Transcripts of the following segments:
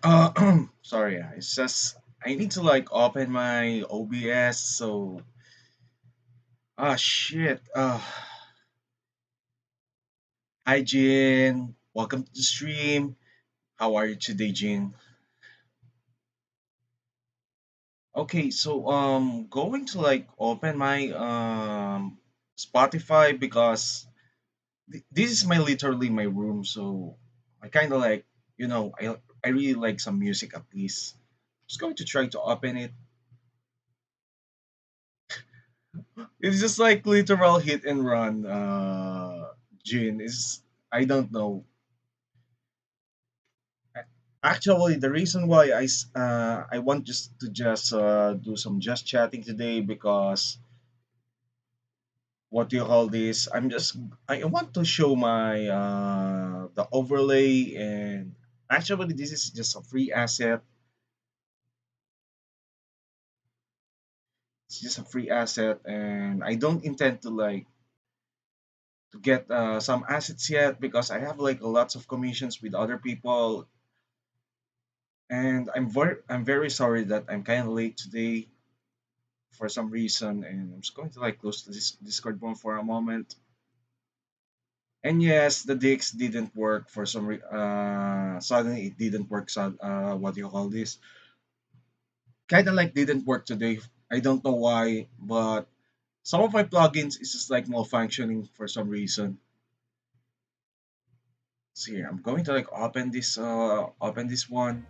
Sorry, it's just I need to like open my OBS. So shit. Hi Jin, welcome to the stream. How are you today, Jin? Okay, so going to like open my Spotify because this is my literally my room. So I kind of like I really like some music at least. Just going to try to open it. It's just like literal hit and run. Jin is I don't know. Actually, the reason why I want just to do some just chatting today because what do you call this? I want to show my the overlay, and actually this is just a free asset. It's just a free asset, and I don't intend to like to get some assets yet because I have like lots of commissions with other people, and I'm very sorry that I'm kind of late today for some reason, and I'm just going to like close this Discord room for a moment. And yes, the dicks didn't work for suddenly it didn't work. So, what do you call this? Kind of like didn't work today. I don't know why, but some of my plugins is just like malfunctioning for some reason. So here, I'm going to like open this one.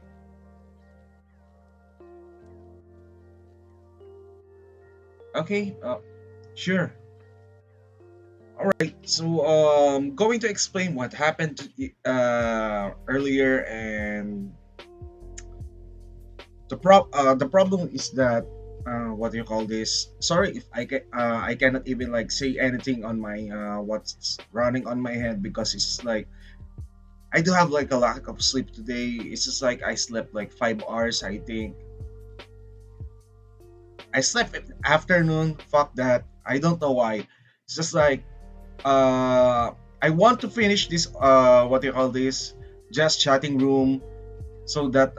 Okay, sure. All right, so going to explain what happened earlier, and the problem is that what do you call this? Sorry if I cannot even like say anything on my what's running on my head because it's like I do have like a lack of sleep today. It's just like I slept like 5 hours. I think I slept in the afternoon. Fuck that. I don't know why. It's just like uh I want to finish this what do you call this just chatting room so that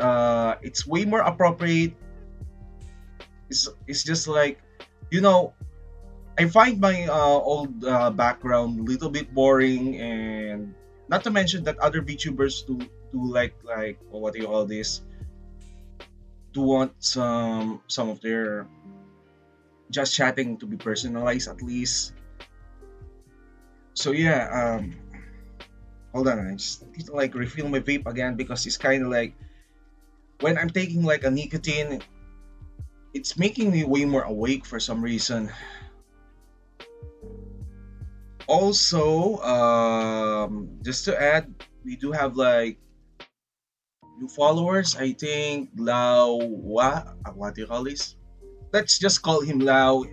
it's way more appropriate. It's just like you know I find my old background a little bit boring, and not to mention that other VTubers do like what do you call this do want some of their just chatting to be personalized at least. So yeah, hold on, I just need to like refill my vape again because it's kind of like when I'm taking like a nicotine, it's making me way more awake for some reason. Also, just to add, we do have like new followers. I think Lau, what do you call this? Let's just call him Lau.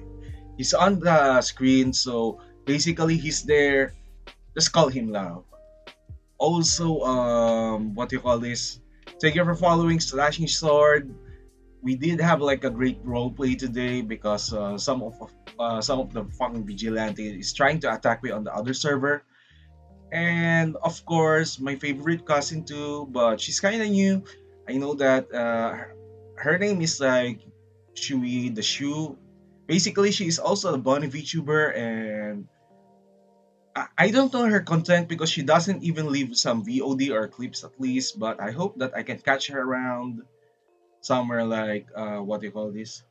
He's on the screen, so basically he's there. Just call him Lau. Also, what do you call this? Thank you for following Slashing Sword. We did have like a great role play today because some of the fucking vigilante is trying to attack me on the other server. And of course, my favorite cousin too, but she's kind of new. I know that her name is like Shui the Shoe. Basically, she is also a Bunny VTuber, and I don't know her content because she doesn't even leave some VOD or clips at least. But I hope that I can catch her around somewhere like what do you call this?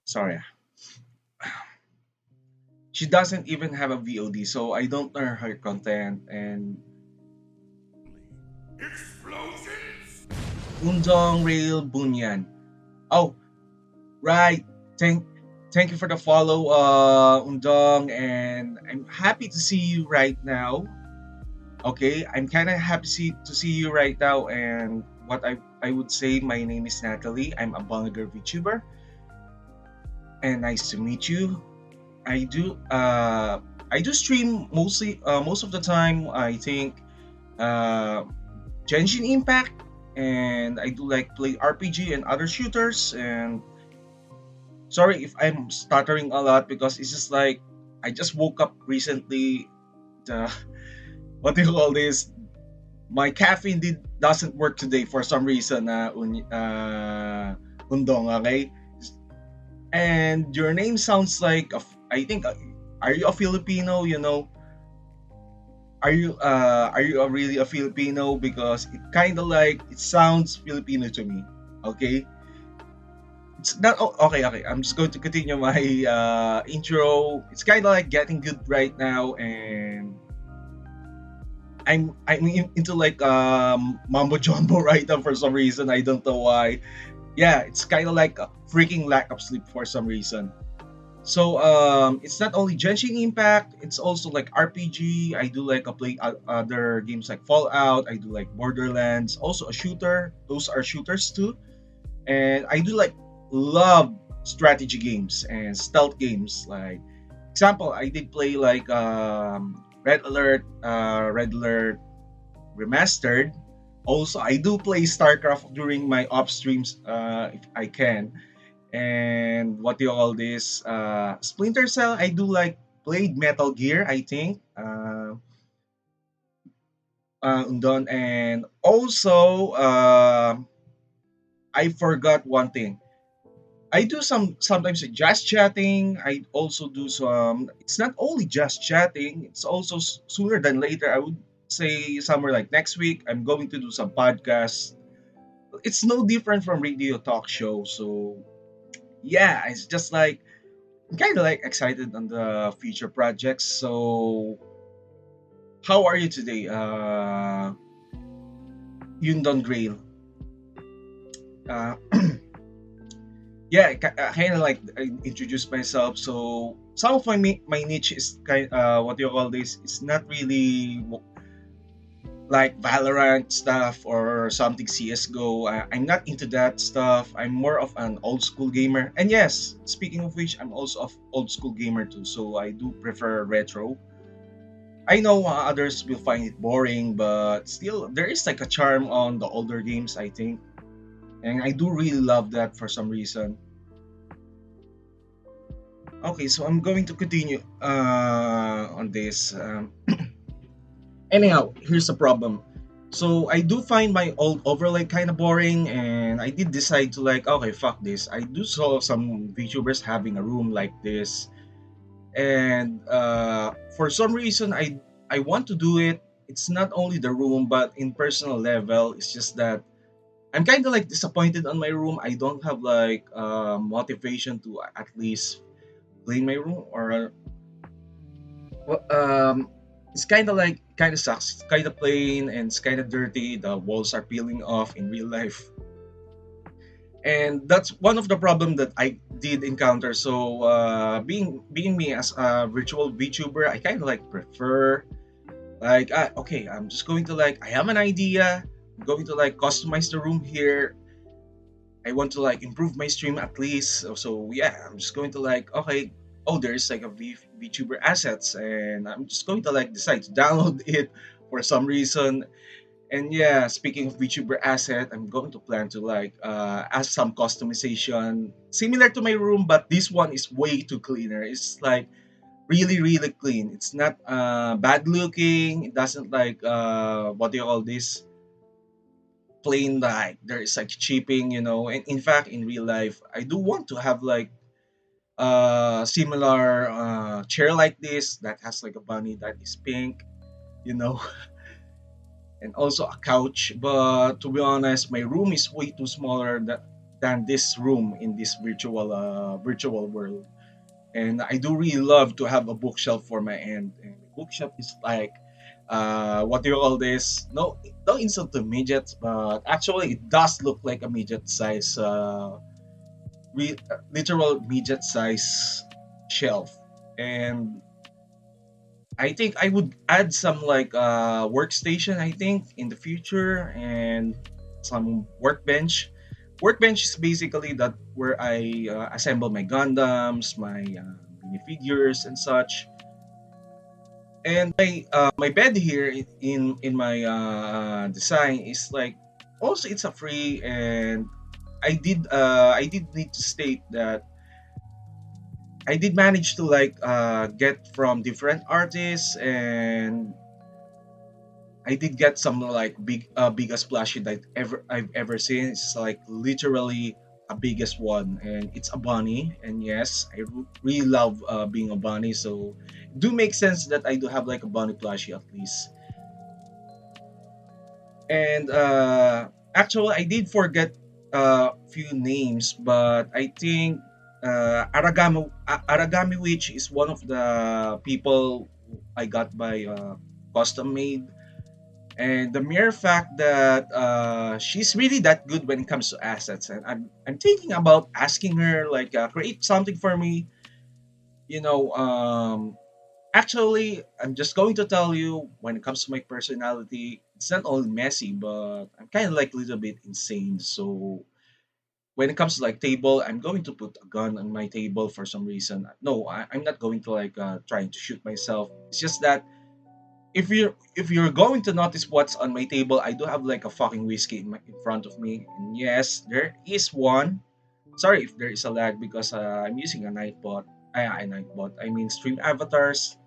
Sorry, she doesn't even have a VOD, so I don't know her content. And Undong Rail Bunyan. Oh, right. Thank you for the follow, Undong, and I'm happy to see you right now. Okay, I'm kind of to see you right now. And what I would say, my name is Natalie. I'm a Bunny Girl Vtuber, and nice to meet you. I do uh I do stream most of the time. I think uh Genshin Impact, and I do like play RPG and other shooters. And sorry if I'm stuttering a lot because it's just like I just woke up recently. uh, what do you call this? My caffeine doesn't work today for some reason. Undong, okay? And your name sounds like I think are you a Filipino? You know, are you really a Filipino? Because it kind of like it sounds Filipino to me. Okay, it's not okay. Okay, I'm just going to continue my intro. It's kind of like getting good right now, and into like mambo jumbo right now for some reason. I don't know why. Yeah, it's kind of like a freaking lack of sleep for some reason. So it's not only Genshin Impact, it's also like RPG. I do like play other games like Fallout. I do like Borderlands, also a shooter. Those are shooters too. And I do like love strategy games and stealth games. Like example, I did play like Red Alert Remastered. Also, I do play StarCraft during my off streams if I can. And what do you call this? Splinter Cell. I do like played Metal Gear. I think. Undon. And also, I forgot one thing. I do sometimes just chatting. I also do some. It's not only just chatting. It's also sooner than later. I would say somewhere like next week. I'm going to do some podcasts. It's no different from radio talk show. So yeah, it's just like I'm kind of like excited on the future projects. So, how are you today, Yundon Grail? Uh, yeah, I kind of like introduce myself. So, some of my niche is what do you call this? It's not really like Valorant stuff or something CS:GO. I'm not into that stuff. I'm more of an old school gamer. And yes, speaking of which, I'm also of old school gamer too. So I do prefer retro. I know others will find it boring, but still, there is like a charm on the older games, I think. And I do really love that for some reason. Okay, so I'm going to continue on this. Anyhow, here's the problem. So I do find my old overlay kind of boring, and I did decide to like, okay, fuck this. I do saw some VTubers having a room like this, and for some reason I want to do it. It's not only the room but in personal level. It's just that I'm kind of like disappointed on my room. I don't have like motivation to at least clean my room or well, it's kind of sucks. It's kind of plain and it's kind of dirty. The walls are peeling off in real life, and that's one of the problem that I did encounter. So being me as a virtual VTuber, I kind of like prefer like okay, I'm just going to like I have an idea. I'm going to like customize the room here. I want to like improve my stream at least. So yeah, I'm just going to like okay. Oh, there's like a VTuber assets, and I'm just going to like decide to download it for some reason. And yeah, speaking of VTuber asset, I'm going to plan to like add some customization similar to my room, but this one is way too cleaner. It's like really clean. It's not bad looking. It doesn't like what do you call this plain like there is like chipping, you know. And in fact, in real life, I do want to have like similar chair like this that has like a bunny that is pink, you know, and also a couch. But to be honest, my room is way too smaller than this room in this virtual world. And I do really love to have a bookshelf for my end. And the bookshelf is like what do you call this? No insult to midgets, but actually it does look like a midget size literal midget size shelf. And I think I would add some like workstation. I think in the future and some workbench. Workbench is basically that where I assemble my Gundams, my minifigures and such. And my bed here in my design is like also it's a free and I did need to state that I did manage to like get from different artists, and I did get some like biggest plushie that I've ever seen. It's like literally a biggest one, and it's a bunny. And yes, I really love being a bunny, so it do make sense that I do have like a bunny plushie at least. And actually, I did forget a few names, but I think Aragami Witch is one of the people I got by custom made. And the mere fact that she's really that good when it comes to assets, and I'm thinking about asking her like create something for me. You know, actually, I'm just going to tell you when it comes to my personality, it's not only messy, but I'm kind of like a little bit insane. So when it comes to like table, I'm going to put a gun on my table for some reason. No, I'm not going to like trying to shoot myself. It's just that if you're going to notice what's on my table, I do have like a fucking whiskey in front of me. And yes, there is one. Sorry if there is a lag because I'm using a nightbot. A nightbot. I mean stream avatars.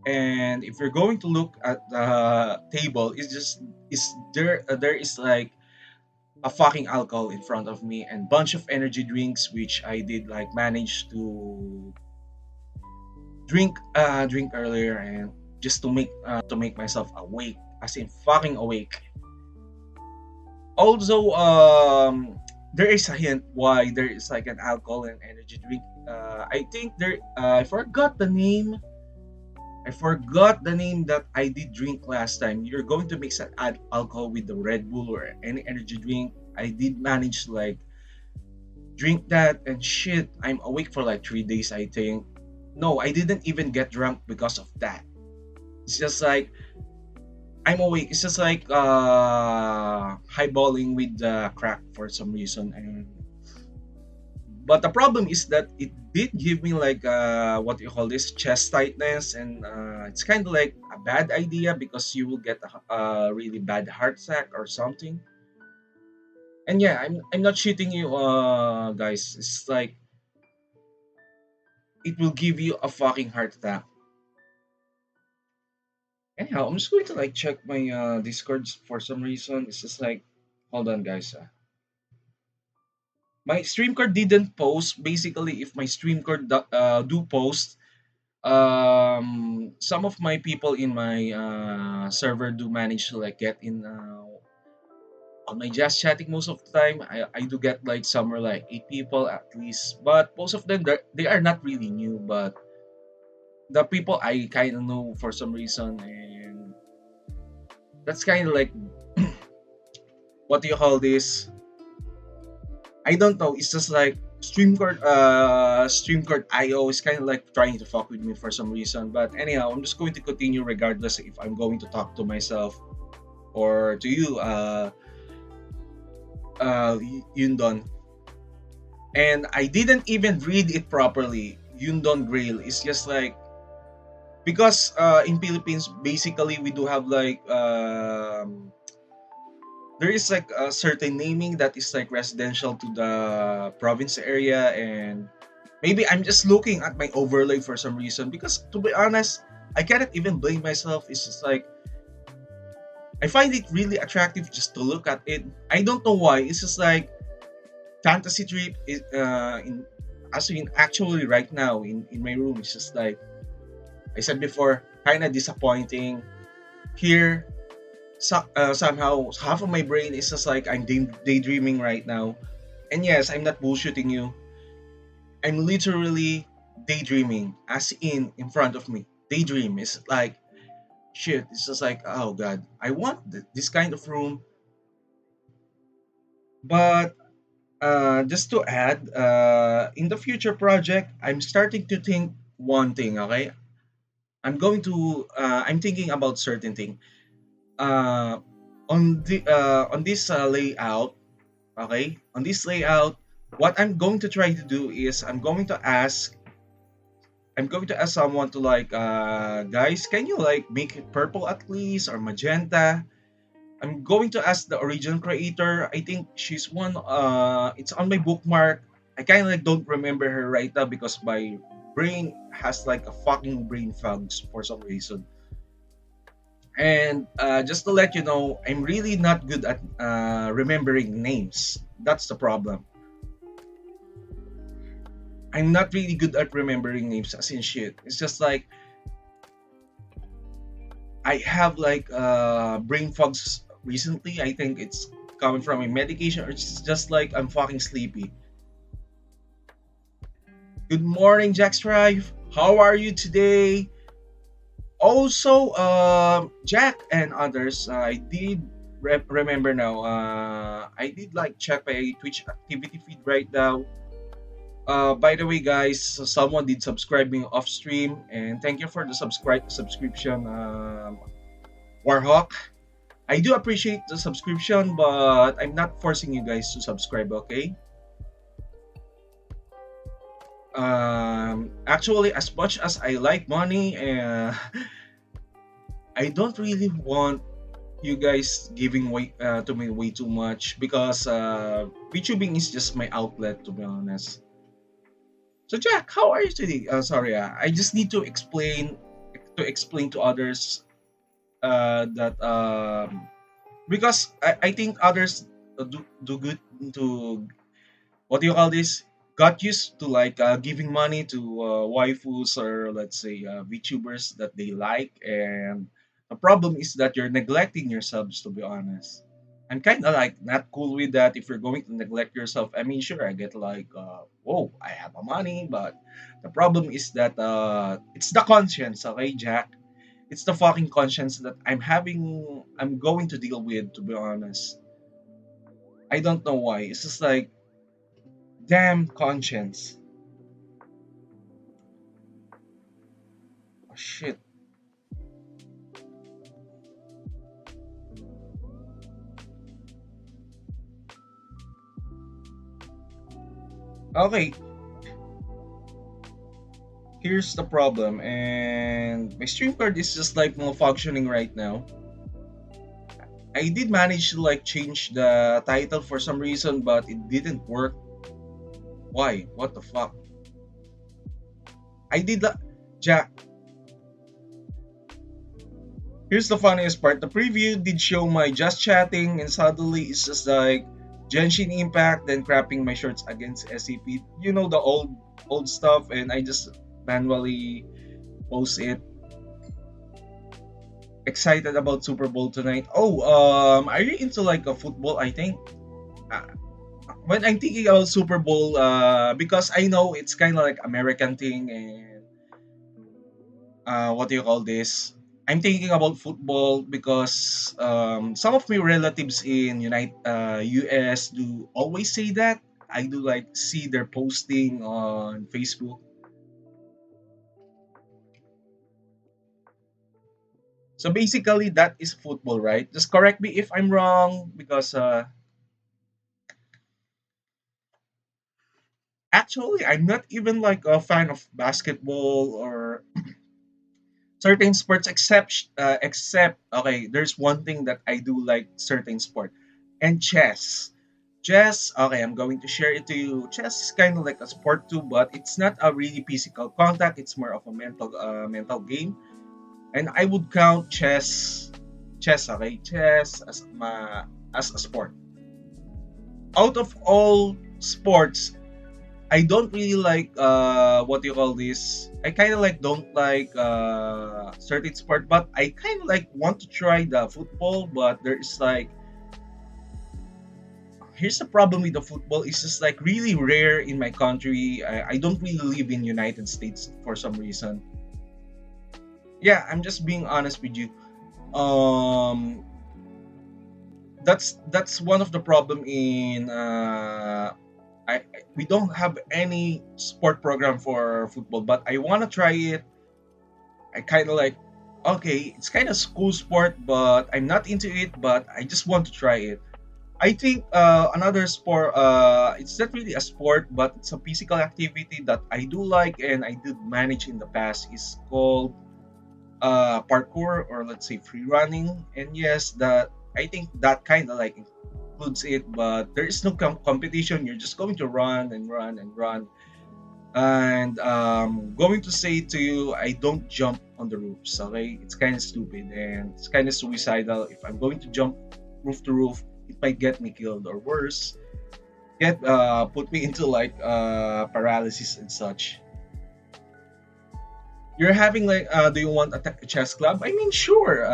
And if you're going to look at the table, it's just is there there is like a fucking alcohol in front of me and bunch of energy drinks which I did like manage to drink earlier, and just to make myself awake, as in fucking awake. Also, there is a hint why there is like an alcohol and energy drink. I think there I forgot the name that I did drink last time. You're going to mix an alcohol with the Red Bull or any energy drink. I did manage to like drink that, and shit, I'm awake for like 3 days, I think. No, I didn't even get drunk because of that. It's just like I'm awake. It's just like highballing with the crack for some reason. And but the problem is that it did give me like what you call this chest tightness, and it's kind of like a bad idea because you will get a really bad heart attack or something. And yeah, I'm not cheating you, guys. It's like it will give you a fucking heart attack. Anyhow, I'm just going to like check my discords for some reason. It's just like, hold on, guys. My stream card didn't post. Basically, if my stream card do post, some of my people in my server do manage to like get in on my just chatting most of the time. I do get like somewhere like 8 people at least, but most of them they are not really new, but the people I kind of know for some reason, and that's kind of like what do you call this? I don't know. It's just like StreamCard IO is kind of like trying to fuck with me for some reason. But anyhow, I'm just going to continue regardless if I'm going to talk to myself or to you, Yundon. And I didn't even read it properly. Yundon Grail. It's just like because in Philippines, basically we do have like there is like a certain naming that is like residential to the province area, and maybe I'm just looking at my overlay for some reason because to be honest, I cannot even blame myself. It's just like I find it really attractive just to look at it. I don't know why. It's just like fantasy trip is in as in actually right now in my room. It's just like I said before, kind of disappointing. Here, somehow half of my brain is just like I'm daydreaming right now. And yes, I'm not bullshitting you. I'm literally daydreaming, as in front of me. Daydream is like shit. It's just like oh god, I want this kind of room. But just to add, in the future project, I'm starting to think one thing. Okay, I'm thinking about certain thing. Uh, on this layout, okay, on this layout, what I'm going to try to do is I'm going to ask someone to like guys, can you like make it purple at least or magenta? I'm going to ask the original creator. I think she's one it's on my bookmark. I kind of like don't remember her right now because my brain has like a fucking brain fog for some reason. And just to let you know, I'm really not good at remembering names. That's the problem. I'm not really good at remembering names as in shit. It's just like I have like brain fogs recently. I think it's coming from a medication or it's just like I'm fucking sleepy. Good morning, Jack Strive. How are you today? Also, Jack and others, I did remember now. I did like check my Twitch activity feed right now. By the way, guys, so someone did subscribe me off stream, and thank you for the subscription, Warhawk. I do appreciate the subscription, but I'm not forcing you guys to subscribe. Okay. Actually, as much as I like money, I don't really want you guys giving way to me way too much because VTubing is just my outlet, to be honest. So Jack, how are you today? Sorry, I just need to explain to others that because I think others do good to what do you call this? Got used to like giving money to waifus or let's say VTubers that they like, and the problem is that you're neglecting your subs. To be honest, I'm kind of like not cool with that. If you're going to neglect yourself, I mean, sure, I get like, whoa, I have a money, but the problem is that it's the conscience, okay, Jack? It's the fucking conscience that I'm going to deal with. To be honest, I don't know why. It's just like damn conscience. Oh, shit. Okay, here's the problem, and my stream card is just like malfunctioning right now. I did manage to like change the title for some reason, but it didn't work. Why? What the fuck? I did la- Jack. Here's the funniest part. The preview did show my just chatting, and suddenly it's just like Genshin Impact, then crapping my shorts against SCP. You know the old stuff, and I just manually post it. Excited about Super Bowl tonight. Oh, are you into like a football? I think uh, when I'm thinking about Super Bowl, because I know it's kind of like American thing, and what do you call this? I'm thinking about football because some of my relatives in US do always say that. I do like see their posting on Facebook. So basically, that is football, right? Just correct me if I'm wrong, because actually, I'm not even like a fan of basketball or certain sports, except okay, there's one thing that I do like certain sport, and chess. Chess, okay, I'm going to share it to you. Chess is kind of like a sport too, but it's not a really physical contact. It's more of a mental game, and I would count chess as a sport. Out of all sports, I don't really like what do you call this. I kind of like don't like certain sport, but I kind of like want to try the football. But there's like here's the problem with the football. It's just like really rare in my country. I don't really live in United States for some reason. Yeah, I'm just being honest with you. Um, that's one of the problem in we don't have any sport program for football, but I want to try it. I kind of like, okay, it's kind of school sport, but I'm not into it, but I just want to try it. I think another sport, it's not really a sport, but it's a physical activity that I do like and I did manage in the past is called parkour or let's say free running. And yes, that I think that kind of like includes it, but there is no competition. You're just going to run and run and run. And going to say to you, I don't jump on the roofs. Okay, it's kind of stupid and it's kind of suicidal. If I'm going to jump roof to roof, it might get me killed or worse, get put me into like paralysis and such. You're having like, do you want a chess club? I mean, sure.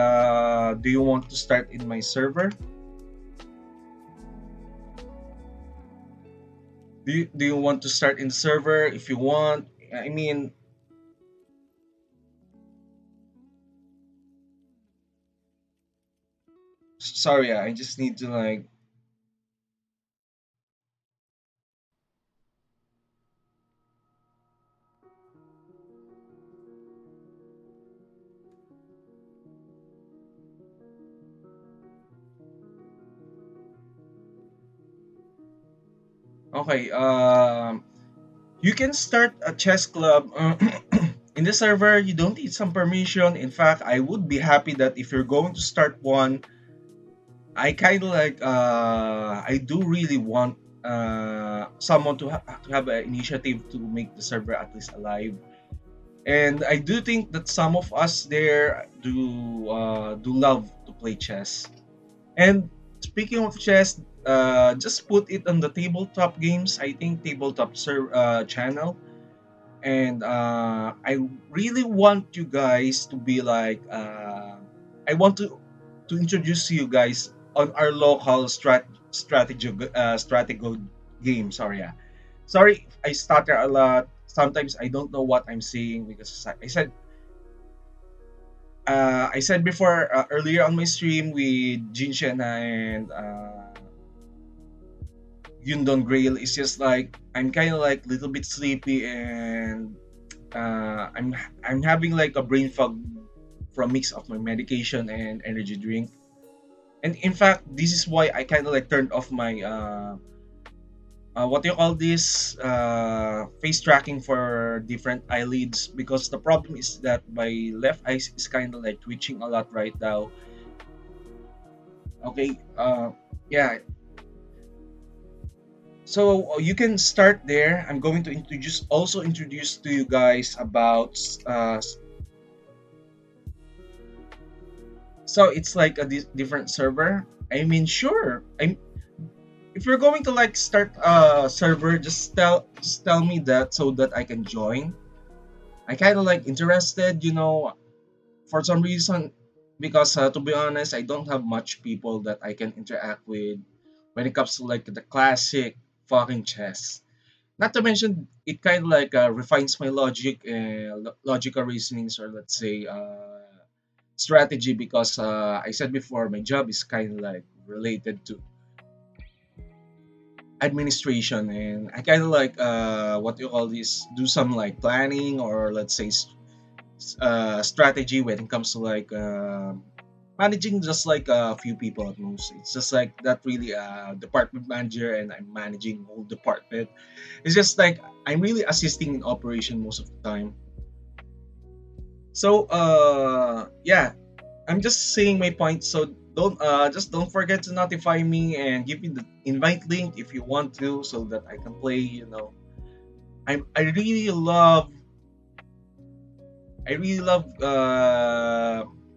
Do you want to start in my server? Do you want to start in the server if you want? I mean, sorry, I just need to like. Okay, you can start a chess club in the server. You don't need some permission. In fact, I would be happy that if you're going to start one, I kind of like I do really want someone to have an initiative to make the server at least alive. And I do think that some of us there do love to play chess. And speaking of chess, just put it on the tabletop games. I think tabletop channel, and I really want you guys to be like. I want to introduce you guys on our local strategy game. Sorry, yeah. Sorry, I stutter a lot. Sometimes I don't know what I'm saying because I said before earlier on my stream with Jinshen and Yundon Grail. It's just like I'm kind of like a little bit sleepy and I'm having like a brain fog from mix of my medication and energy drink. And in fact, this is why I kind of like turned off my what do you call this face tracking for different eyelids, because the problem is that my left eye is kind of like twitching a lot right now. Okay, yeah. So you can start there. I'm going to introduce to you guys about so it's like a different server. I mean, sure. If you're going to like start a server, just tell me that so that I can join. I kind of like interested, for some reason, because to be honest, I don't have much people that I can interact with when it comes to like the classic fucking chess. Not to mention, it kind of like refines my logical reasonings, or let's say strategy, because I said before, my job is kind of like related to administration, and I kind of like what you call this, do some like planning, or let's say strategy when it comes to like managing just like a few people at most. It's just like that really department manager, and I'm managing whole department. It's just like I'm really assisting in operation most of the time. So yeah, I'm just saying my point. So don't forget to notify me and give me the invite link if you want to, so that I can play. I really love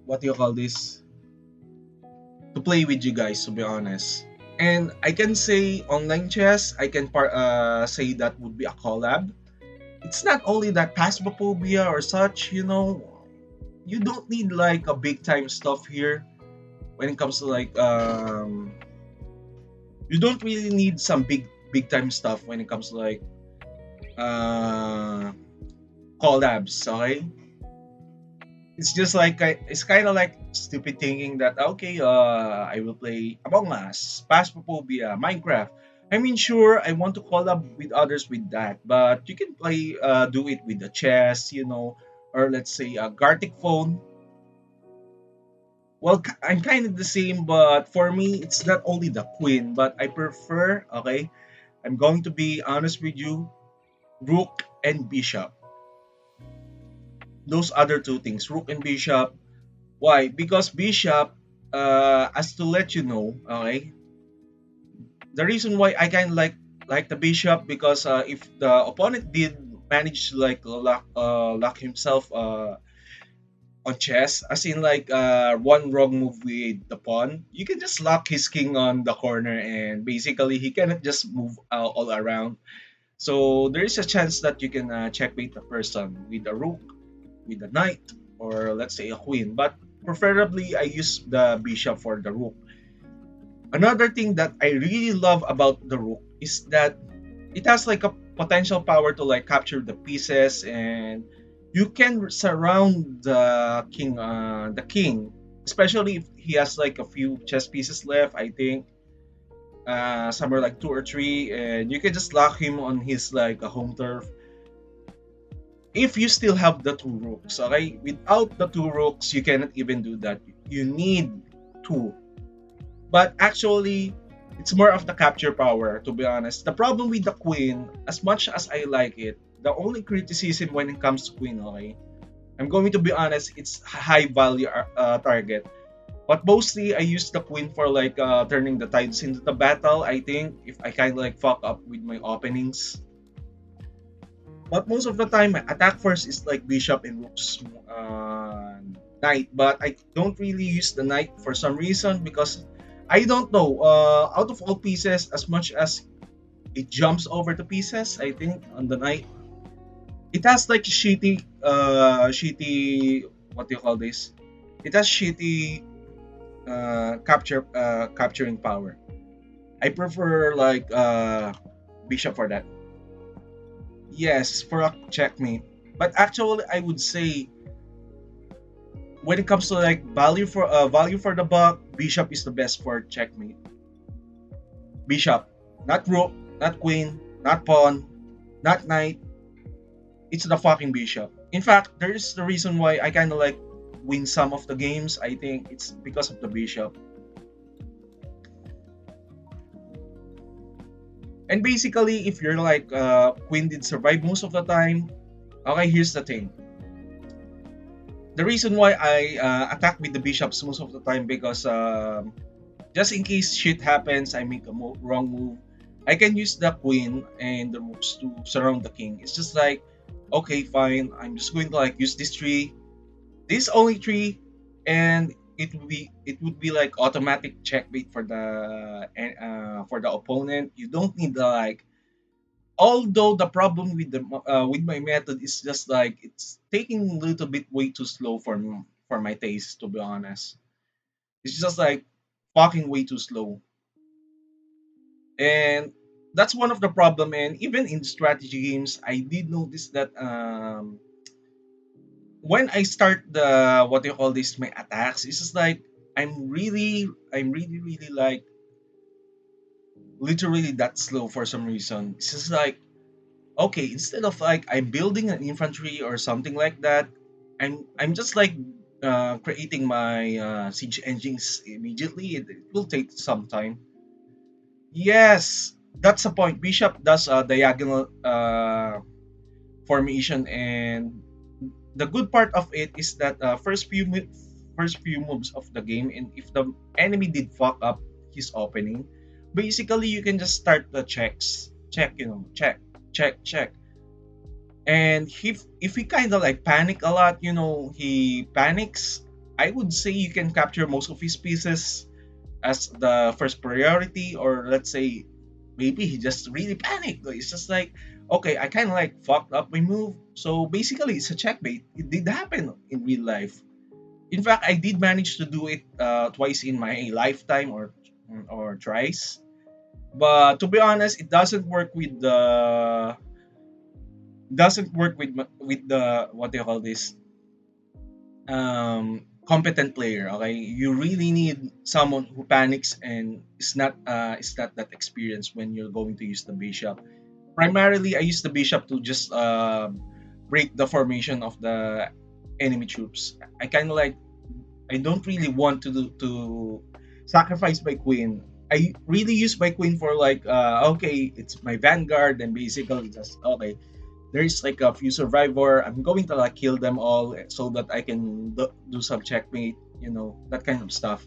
what do you call this, to play with you guys, to be honest. And I can say online chess. I can say that would be a collab. It's not only that Phasmophobia or such. You don't need like a big time stuff here when it comes to like you don't really need some big time stuff when it comes to like uh collabs. Okay, it's just like it's kind of like stupid thinking that okay, I will play Among Us, Phasmophobia, Minecraft. I mean, sure, I want to collab with others with that, but you can play do it with the chess, or let's say a Gartic phone. Well, I'm kind of the same, but for me, it's not only the queen, but I prefer, okay, I'm going to be honest with you, rook and bishop. Those other two things, rook and bishop. Why? Because bishop, as to let you know, okay, the reason why I kind of like the bishop because if the opponent did manage to like lock himself on chess, as in like one wrong move with the pawn, you can just lock his king on the corner and basically he cannot just move all around. So there is a chance that you can checkmate the person with a rook, with a knight, or let's say a queen. But preferably, I use the bishop for the rook. Another thing that I really love about the rook is that it has like a potential power to like capture the pieces, and you can surround the king, especially if he has like a few chess pieces left. I think somewhere like two or three, and you can just lock him on his like a home turf. If you still have the two rooks, okay, without the two rooks, you cannot even do that. You need two. But actually, it's more of the capture power, to be honest. The problem with the queen, as much as I like it, the only criticism when it comes to queen, okay, I'm going to be honest, it's a high value target. But mostly, I use the queen for like turning the tides into the battle. I think if I kind of like fuck up with my openings, but most of the time, my attack first is like bishop and rooks, knight. But I don't really use the knight for some reason because I don't know. Out of all pieces, as much as it jumps over the pieces, I think on the knight, it has like shitty. What do you call this? It has shitty capturing power. I prefer like bishop for that. Yes, for a checkmate. But actually, I would say when it comes to like value for the buck, bishop is the best for checkmate. Bishop, not rook, not queen, not pawn, not knight. It's the fucking bishop. In fact, there's the reason why I kind of like win some of the games. I think it's because of the bishop. And basically, if you're like queen did survive most of the time, okay, here's the thing. The reason why I attack with the bishops most of the time because just in case shit happens, I make a wrong move. I can use the queen and the rooks to surround the king. It's just like, okay, fine. I'm just going to like use this tree, this only tree, and it would be like automatic checkmate for the opponent. You don't need the like. Although the problem with my method is just like it's taking a little bit way too slow for my taste, to be honest. It's just like fucking way too slow. And that's one of the problem, and even in strategy games I did notice that when I start the what do you call this my attacks, it's just like I'm really like literally that slow for some reason. It's just like okay, instead of like I'm building an infantry or something like that, I'm just like creating my siege engines immediately. It will take some time. Yes, that's the point. Bishop does a diagonal formation, and the good part of it is that first few moves of the game, and if the enemy did fuck up his opening, basically you can just start the checks, check, check. And if he kind of like panic a lot, he panics. I would say you can capture most of his pieces as the first priority, or let's say maybe he just really panicked. Like, it's just like, okay, I kind of like fucked up my move. So basically, it's a checkmate. It did happen in real life. In fact, I did manage to do it twice in my lifetime, or thrice. But to be honest, it doesn't work with the what do you call this competent player. Okay, you really need someone who panics and is not that experienced when you're going to use the bishop. Primarily I use the bishop to just break the formation of the enemy troops. I don't really want to sacrifice my queen. I really use my queen for like okay, it's my vanguard, and basically just okay, there's like a few survivor. I'm going to like kill them all so that I can do some checkmate, that kind of stuff.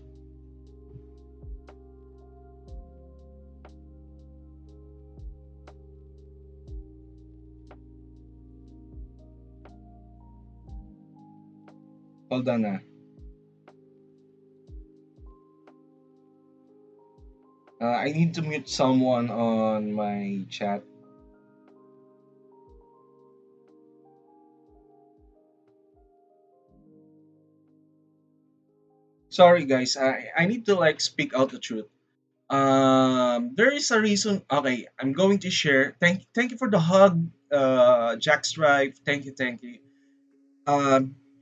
Hold on. I need to mute someone on my chat. Sorry, guys. I need to like speak out the truth. There is a reason. Okay, I'm going to share. Thank you for the hug, Jack Stripe. Thank you.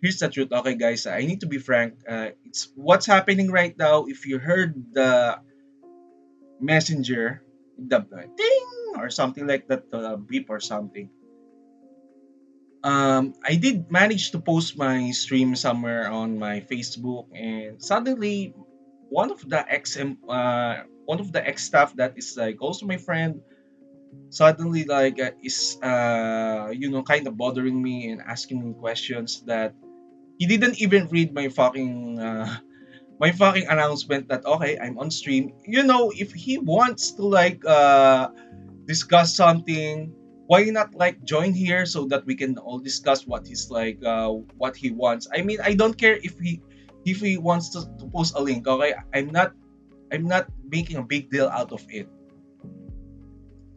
Here's the truth. Okay, guys. I need to be frank. It's what's happening right now. If you heard the messenger, the ding or something like that, beep or something. I did manage to post my stream somewhere on my Facebook, and suddenly one of the ex staff that is like also my friend suddenly like is kind of bothering me and asking me questions that he didn't even read my fucking my fucking announcement that okay, I'm on stream. If he wants to like discuss something, why not like join here so that we can all discuss what he wants. I mean, I don't care if he wants to post a link. Okay, I'm not making a big deal out of it.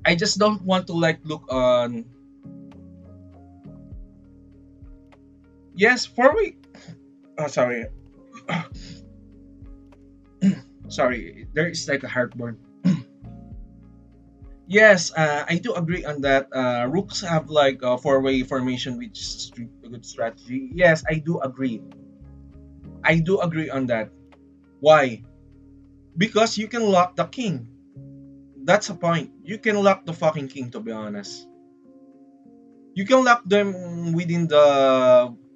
I just don't want to like look on. Yes, 4 week. Oh, sorry. Sorry, there is like a heartburn. Yes, I do agree on that. Rooks have like a four-way formation, which is a good strategy. Yes, I do agree. I do agree on that. Why? Because you can lock the king. That's a point. You can lock the fucking king, to be honest. You can lock them within the.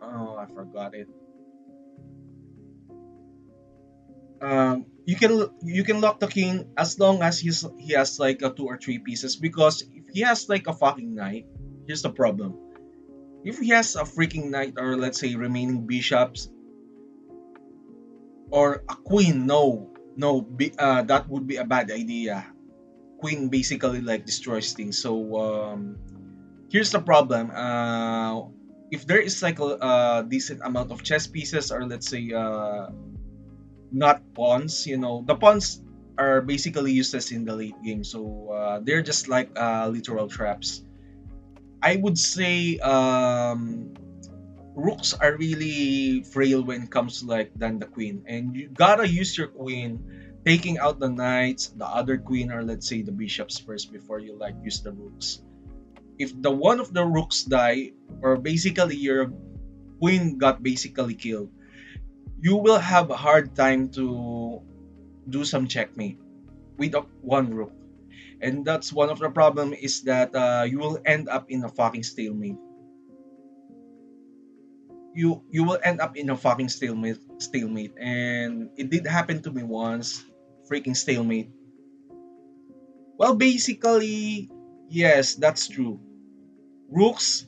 Oh, I forgot it. You can lock the king as long as he has like a two or three pieces. Because if he has like a fucking knight, here's the problem. If he has a freaking knight or let's say remaining bishops or a queen, no, that would be a bad idea. Queen basically like destroys things. So here's the problem. If there is like a decent amount of chess pieces or let's say not pawns, the pawns are basically useless in the late game. So they're just like literal traps. I would say rooks are really frail when it comes to like than the queen, and you gotta use your queen taking out the knights, the other queen, or let's say the bishops first before you like use the rooks. If the one of the rooks die, or basically your queen got basically killed, you will have a hard time to do some checkmate with one rook. And that's one of the problem is that you will end up in a fucking stalemate. You will end up in a fucking stalemate, and it did happen to me once. Freaking stalemate. Well, basically, yes, that's true. Rooks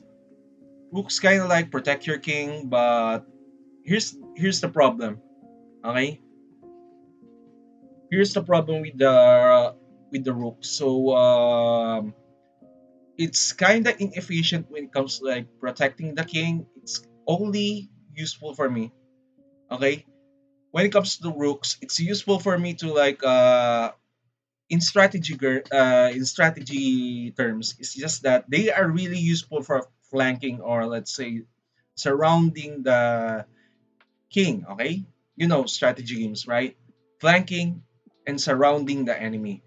rooks kind of like protect your king, but here's the problem. Okay, here's the problem with the rook. So it's kind of inefficient when it comes to like protecting the king. It's only useful for me. Okay, when it comes to rooks, it's useful for me to like in strategy terms. It's just that they are really useful for flanking or let's say surrounding the king. Okay, strategy games, right? Flanking and surrounding the enemy.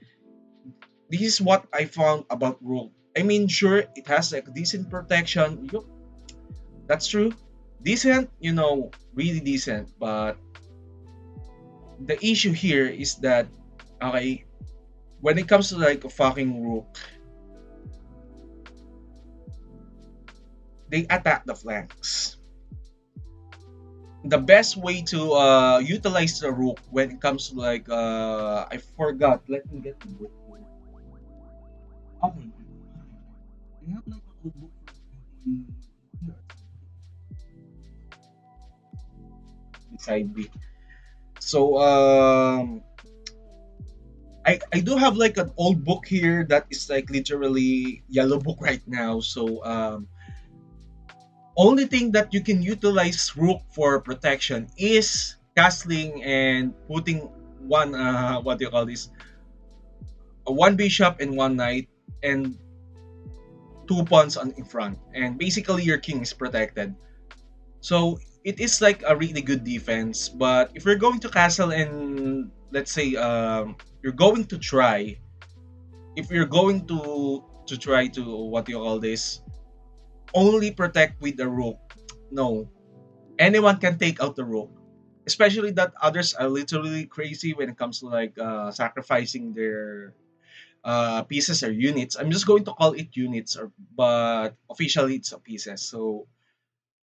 This is what I found about rook. I mean, sure, it has like decent protection. That's true. Decent, really decent. But the issue here is that, okay, when it comes to like a fucking rook, they attack the flanks. The best way to utilize the rook when it comes to like I forgot. Let me get the book. Okay, I have like a book beside me. So I do have like an old book here that is like literally yellow book right now. So Only thing that you can utilize rook for protection is castling and putting one what do you call this, one bishop and one knight, and two pawns on in front, and basically your king is protected. So it is like a really good defense. But if you're going to castle and let's say you're going to try, if you're going to try to what do you call this, only protect with the rook, no, anyone can take out the rook. Especially that others are literally crazy when it comes to like sacrificing their pieces or units. I'm just going to call it units, or but officially it's a pieces. So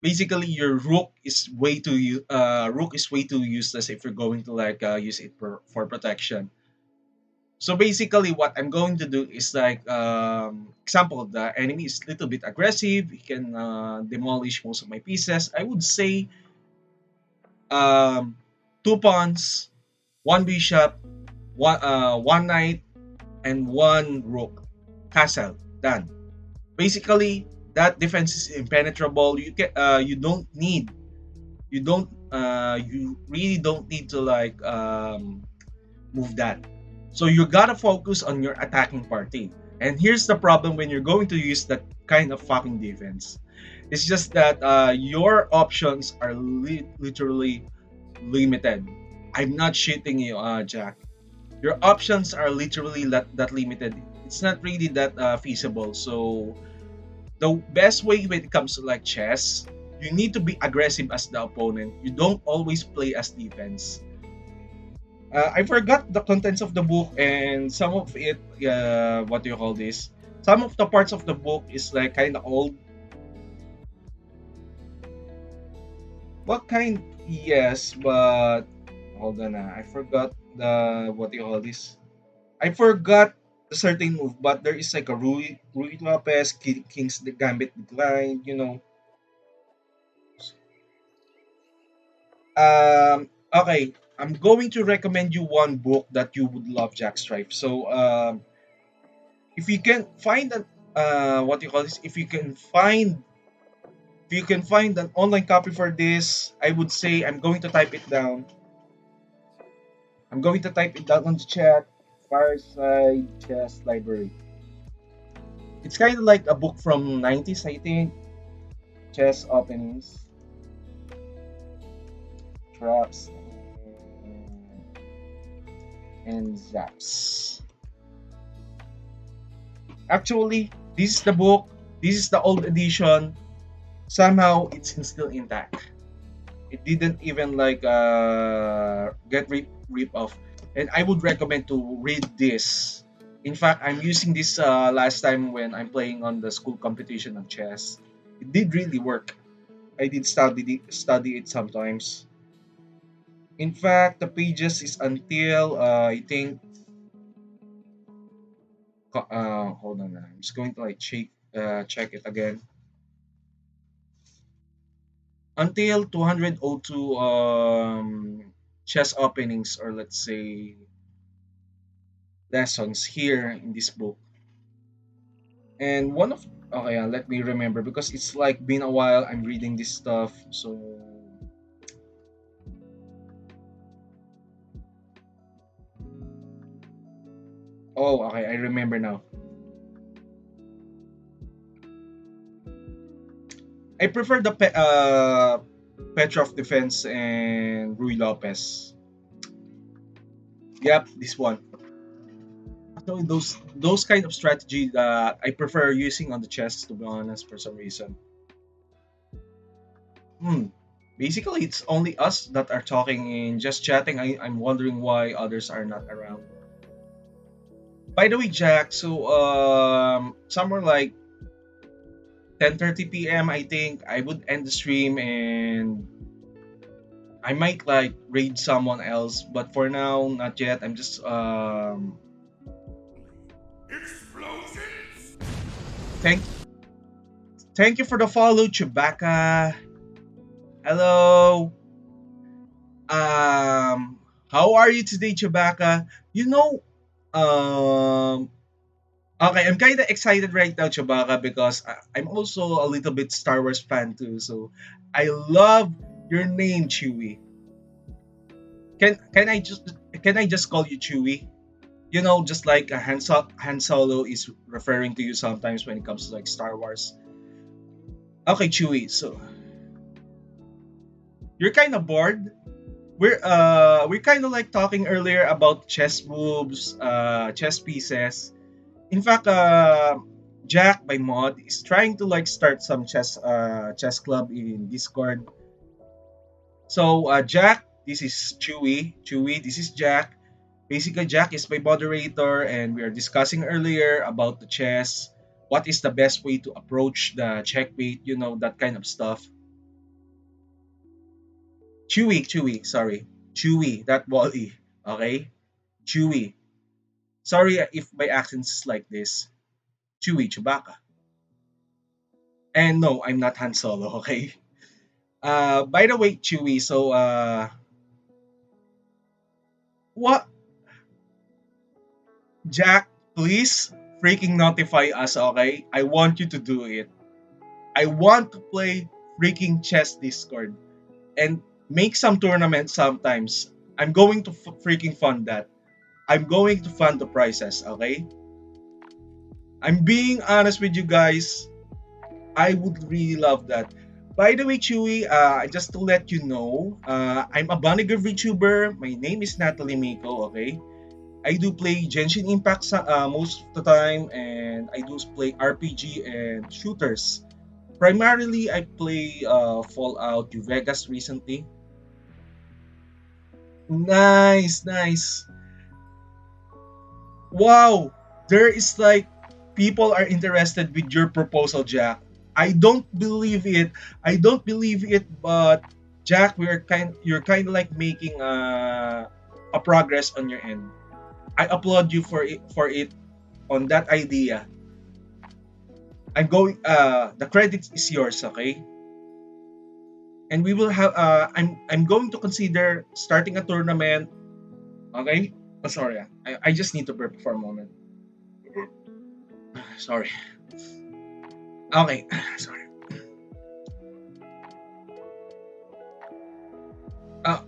basically, your rook is way too useless if you're going to like use it for protection. So basically, what I'm going to do is like example, the enemy is a little bit aggressive. He can demolish most of my pieces. I would say um, two pawns, one bishop, one knight, and one rook. Castle done. Basically, that defense is impenetrable. You really don't need to like move that. So you gotta focus on your attacking party. And here's the problem when you're going to use that kind of fucking defense. It's just that your options are literally limited. I'm not shitting you, Jack. Your options are literally that limited. It's not really that feasible. So the best way when it comes to like chess, you need to be aggressive as the opponent. You don't always play as defense. I forgot the contents of the book, and some of it, what do you call this? Some of the parts of the book is like kind of old. What kind? Yes, but hold on, I forgot the what do you call this? I forgot the certain move, but there is like a Rui Lopez, King's the Gambit Decline, you know. Okay, I'm going to recommend you one book that you would love, Jack Strife. So, if you can find an what do you call this? If you can find an online copy for this, I would say I'm going to type it down. I'm going to type it down on the chat. Fireside Chess Library. It's kind of like a book from 90s, I think. Chess openings, traps, and zaps. Actually, this is the book. This is the old edition. Somehow, it's still intact. It didn't even like get rip off. And I would recommend to read this. In fact, I'm using this last time when I'm playing on the school competition of chess. It did really work. I did study it sometimes. In fact, the pages is until I think hold on. I'm just going to like check it again. Until 202 chess openings, or let's say lessons here in this book. And one of okay, let me remember because it's like been a while I'm reading this stuff. So oh, okay, I remember now. I prefer the Petrov defense and Rui Lopez. Yep, this one. So those kind of strategy that I prefer using on the chess, to be honest, for some reason. Hmm. Basically, it's only us that are talking and just chatting. I'm wondering why others are not around. By the way, Jack, so somewhere like 10:30 p.m. I think I would end the stream and I might like raid someone else, but for now, not yet. I'm just thank thank you for the follow, Chewbacca. Hello. How are you today, Chewbacca? You know, um, Okay, I'm kind of excited right now, Chewbacca, because I'm also a little bit Star Wars fan too. So I love your name, Chewie. Can I just call you Chewie? You know, just like Han Solo is referring to you sometimes when it comes to like Star Wars. Okay, Chewie. So you're kind of bored. We're kind of like talking earlier about chess moves, chess pieces. In fact, Jack by Mod is trying to like start some chess club in Discord. So Jack, this is Chewy. Chewy, this is Jack. Basically, Jack is my moderator, and we are discussing earlier about the chess. What is the best way to approach the checkmate? You know, that kind of stuff. Chewy, sorry. Chewy, that Wally. Okay? Chewy. Sorry if my accent is like this. Chewy, Chewbacca. And no, I'm not Han Solo, okay? By the way, Chewy, so what Jack, please freaking notify us, okay? I want you to do it. I want to play freaking chess Discord and make some tournaments sometimes. I'm going to freaking fund that. I'm going to fund the prizes, okay? I'm being honest with you guys. I would really love that. By the way, Chewy, just to let you know, I'm a Bunny Girl Vtuber. My name is Natalie Miko, okay? I do play Genshin Impact most of the time, and I do play RPG and shooters. Primarily, I play Fallout New Vegas recently. Nice, nice. Wow, there is like people are interested with your proposal, Jack. I don't believe it. I don't believe it, but Jack, you're kind of like making a progress on your end. I applaud you for it on that idea. The credit is yours, okay? And we will have I'm going to consider starting a tournament, okay? Oh, sorry. I just need to burp for a moment. Sorry. Okay. Sorry. Uh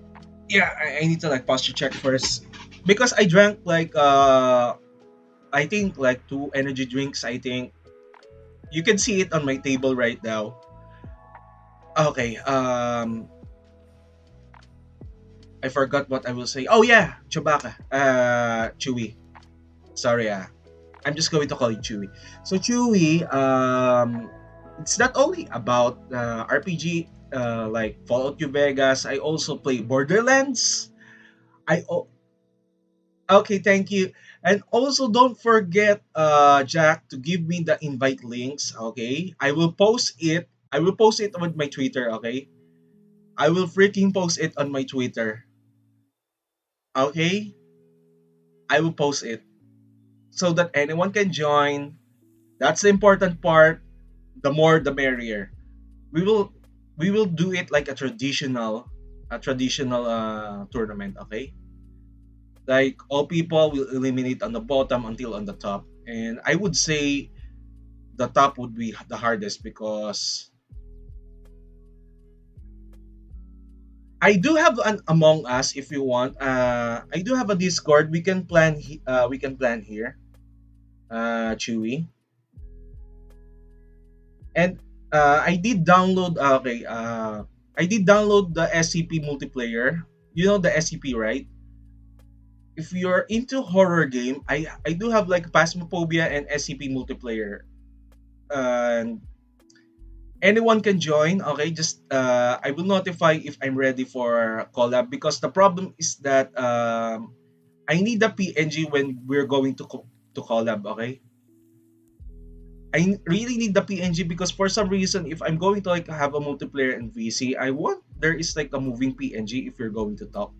yeah, I need to like posture check first because I drank like I think like two energy drinks. I think you can see it on my table right now. Okay. I forgot what I will say. Oh yeah, Chewbacca. Chewy. Sorry, I'm just going to call you Chewy. So Chewy, it's not only about RPG like Fallout New Vegas. I also play Borderlands. Okay, thank you. And also don't forget, Jack, to give me the invite links. Okay, I will post it. I will post it on my Twitter. Okay, I will freaking post it on my Twitter. Okay, I will post it so that anyone can join. That's the important part. The more, the merrier. We will we will do it like a traditional tournament. Okay, like all people will eliminate on the bottom until on the top, and I would say the top would be the hardest because I do have an Among Us if you want. I do have a Discord. We can plan here, Chewy. And I did download. Okay, I did download the SCP multiplayer. You know the SCP, right? If you're into horror game, I do have like Phasmophobia and SCP multiplayer. And anyone can join. Okay, just I will notify if I'm ready for collab because the problem is that I need the PNG when we're going to collab. Okay, really need the PNG because for some reason, if I'm going to like have a multiplayer in VC, I want there is like a moving PNG if you're going to talk.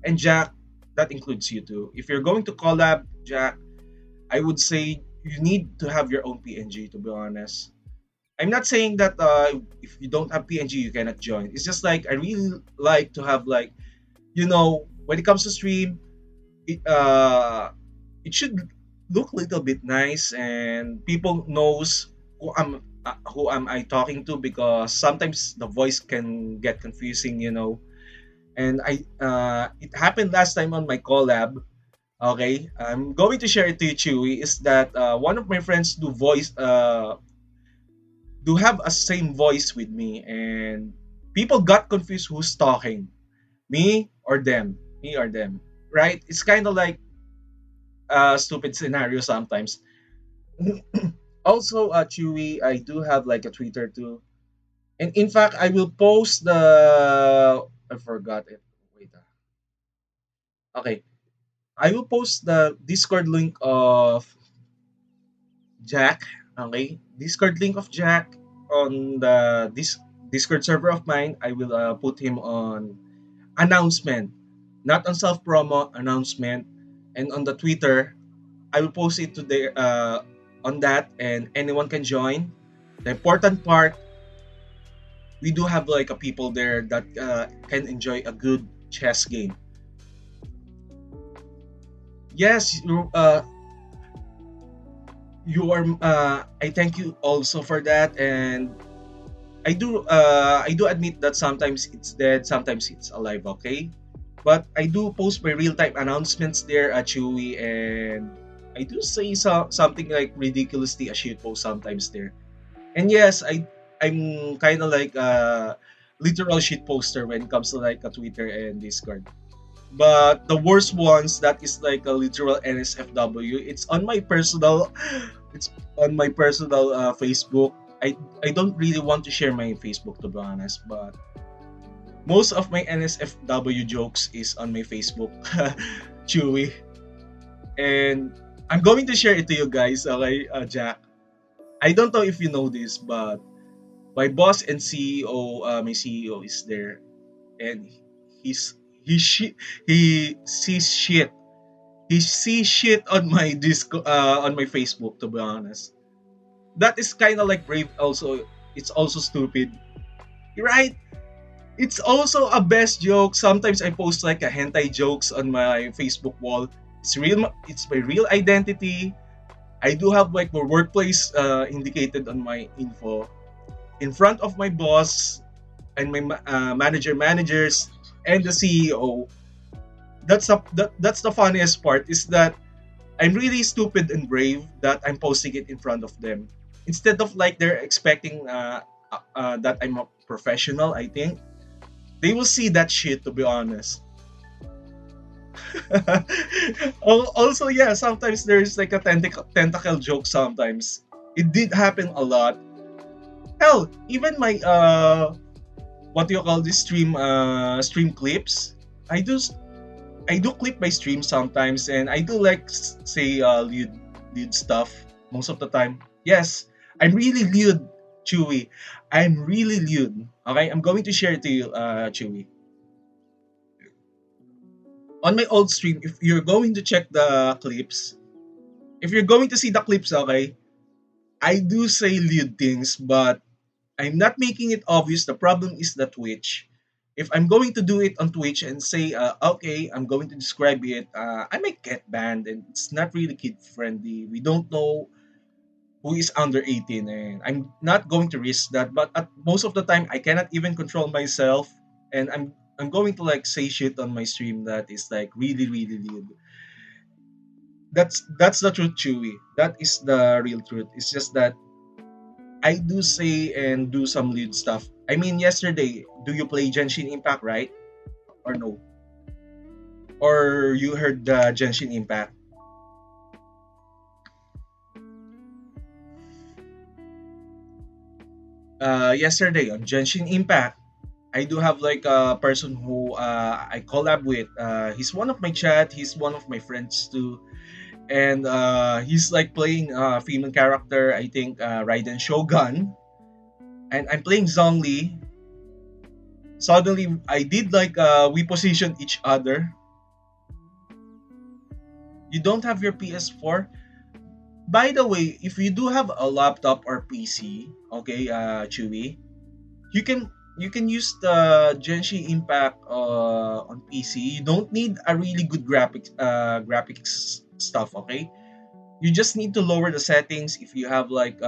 And Jack, that includes you too. If you're going to collab, Jack, I would say you need to have your own PNG. To be honest, I'm not saying that if you don't have PNG, you cannot join. It's just like I really like to have like when it comes to stream, it should look a little bit nice, and people knows who am I talking to, because sometimes the voice can get confusing, you know. And I it happened last time on my collab. Okay, I'm going to share it to you, Chewy. Is that one of my friends do have a same voice with me, and people got confused who's talking, me or them, right? It's kind of like a stupid scenario sometimes. Also, Chewy, I do have like a Twitter too, and in fact, I will post the. I forgot it. Wait. Okay, I will post the Discord link of Jack. Okay, Discord link of Jack on the Discord server of mine. I will put him on announcement, not on self promo announcement, and on the Twitter. I will post it today on that, and anyone can join. The important part, we do have like a people there that can enjoy a good chess game. Yes, you are. I thank you also for that, and I do admit that sometimes it's dead, sometimes it's alive. Okay, but I do post my real time announcements there at Chewy, and I do say something like ridiculously a shit post sometimes there. And yes, I'm kind of like a literal shit poster when it comes to like a Twitter and Discord. But the worst ones, that is like a literal NSFW. It's on my personal, it's on my personal Facebook. I don't really want to share my Facebook, to be honest, but most of my NSFW jokes is on my Facebook, Chewy, and I'm going to share it to you guys. Okay, Jack. I don't know if you know this, but my boss and CEO, my CEO is there, and he's he shit he sees shit. He sees shit on my on my Facebook. To be honest, that is kind of like brave. Also, it's also stupid, right? It's also a best joke. Sometimes I post like a hentai jokes on my Facebook wall. It's real. It's my real identity. I do have like my workplace indicated on my info in front of my boss and my managers and the CEO. That's the funniest part, is that I'm really stupid and brave that I'm posting it in front of them, instead of like they're expecting that I'm a professional. I think they will see that shit, to be honest. Also, yeah, sometimes there's like a tentacle joke. Sometimes it did happen a lot. Hell, even my what do you call this, stream clips. I do I do clip my stream sometimes, and I do like say lewd stuff most of the time. Yes, I'm really lewd, Chewy. I'm really lewd. Okay, I'm going to share it to you, Chewy. On my old stream, if you're going to check the clips, if you're going to see the clips, okay, I do say lewd things, but I'm not making it obvious. The problem is the Twitch. If I'm going to do it on Twitch and say, okay, I'm going to describe it, I might get banned, and it's not really kid friendly. We don't know who is under 18, and I'm not going to risk that. But at most of the time, I cannot even control myself, and I'm going to like say shit on my stream that is like really really lewd. That's the truth, Chewy. That is the real truth. It's just that I do say and do some lead stuff. I mean, yesterday, do you play Genshin Impact, right? Or no? Or you heard the Genshin Impact? Yesterday on Genshin Impact, I do have like a person who I collab with. He's one of my chat. He's one of my friends too, and he's like playing a female character. I think Raiden Shogun, and I'm playing Zhongli. Suddenly, I did like we position each other. You don't have your PS4. By the way, if you do have a laptop or PC, okay, Chewy, you can use the Genshin Impact on PC. You don't need a really good graphics stuff, okay? You just need to lower the settings if you have like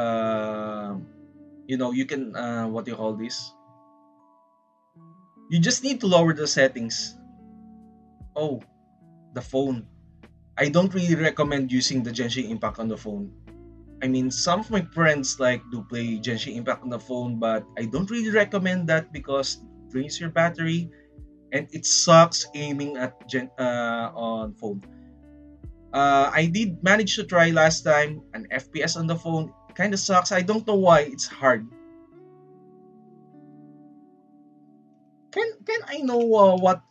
you can what do you call this? You just need to lower the settings. Oh, the phone. I don't really recommend using the Genshin Impact on the phone. I mean, some of my friends like do play Genshin Impact on the phone, but I don't really recommend that because it drains your battery and it sucks aiming at on phone. I did manage to try last time an FPS on the phone. Kind of sucks. I don't know why. It's hard. Can I know what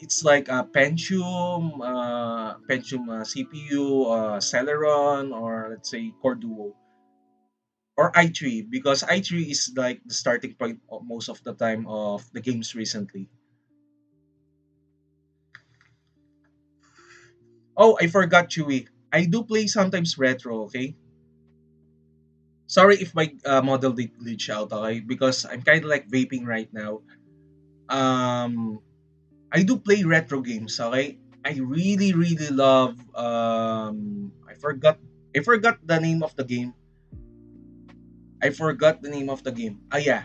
it's like a Pentium CPU, Celeron, or let's say Core Duo or i3 because i3 is like the starting point of most of the time of the games recently. Oh, I forgot Chewy. I do play sometimes retro. Okay, sorry if my model did glitch out. Okay, because I'm kind of like vaping right now. Um, I do play retro games. Okay, I really really love. I forgot the name of the game. I forgot the name of the game. Ah yeah,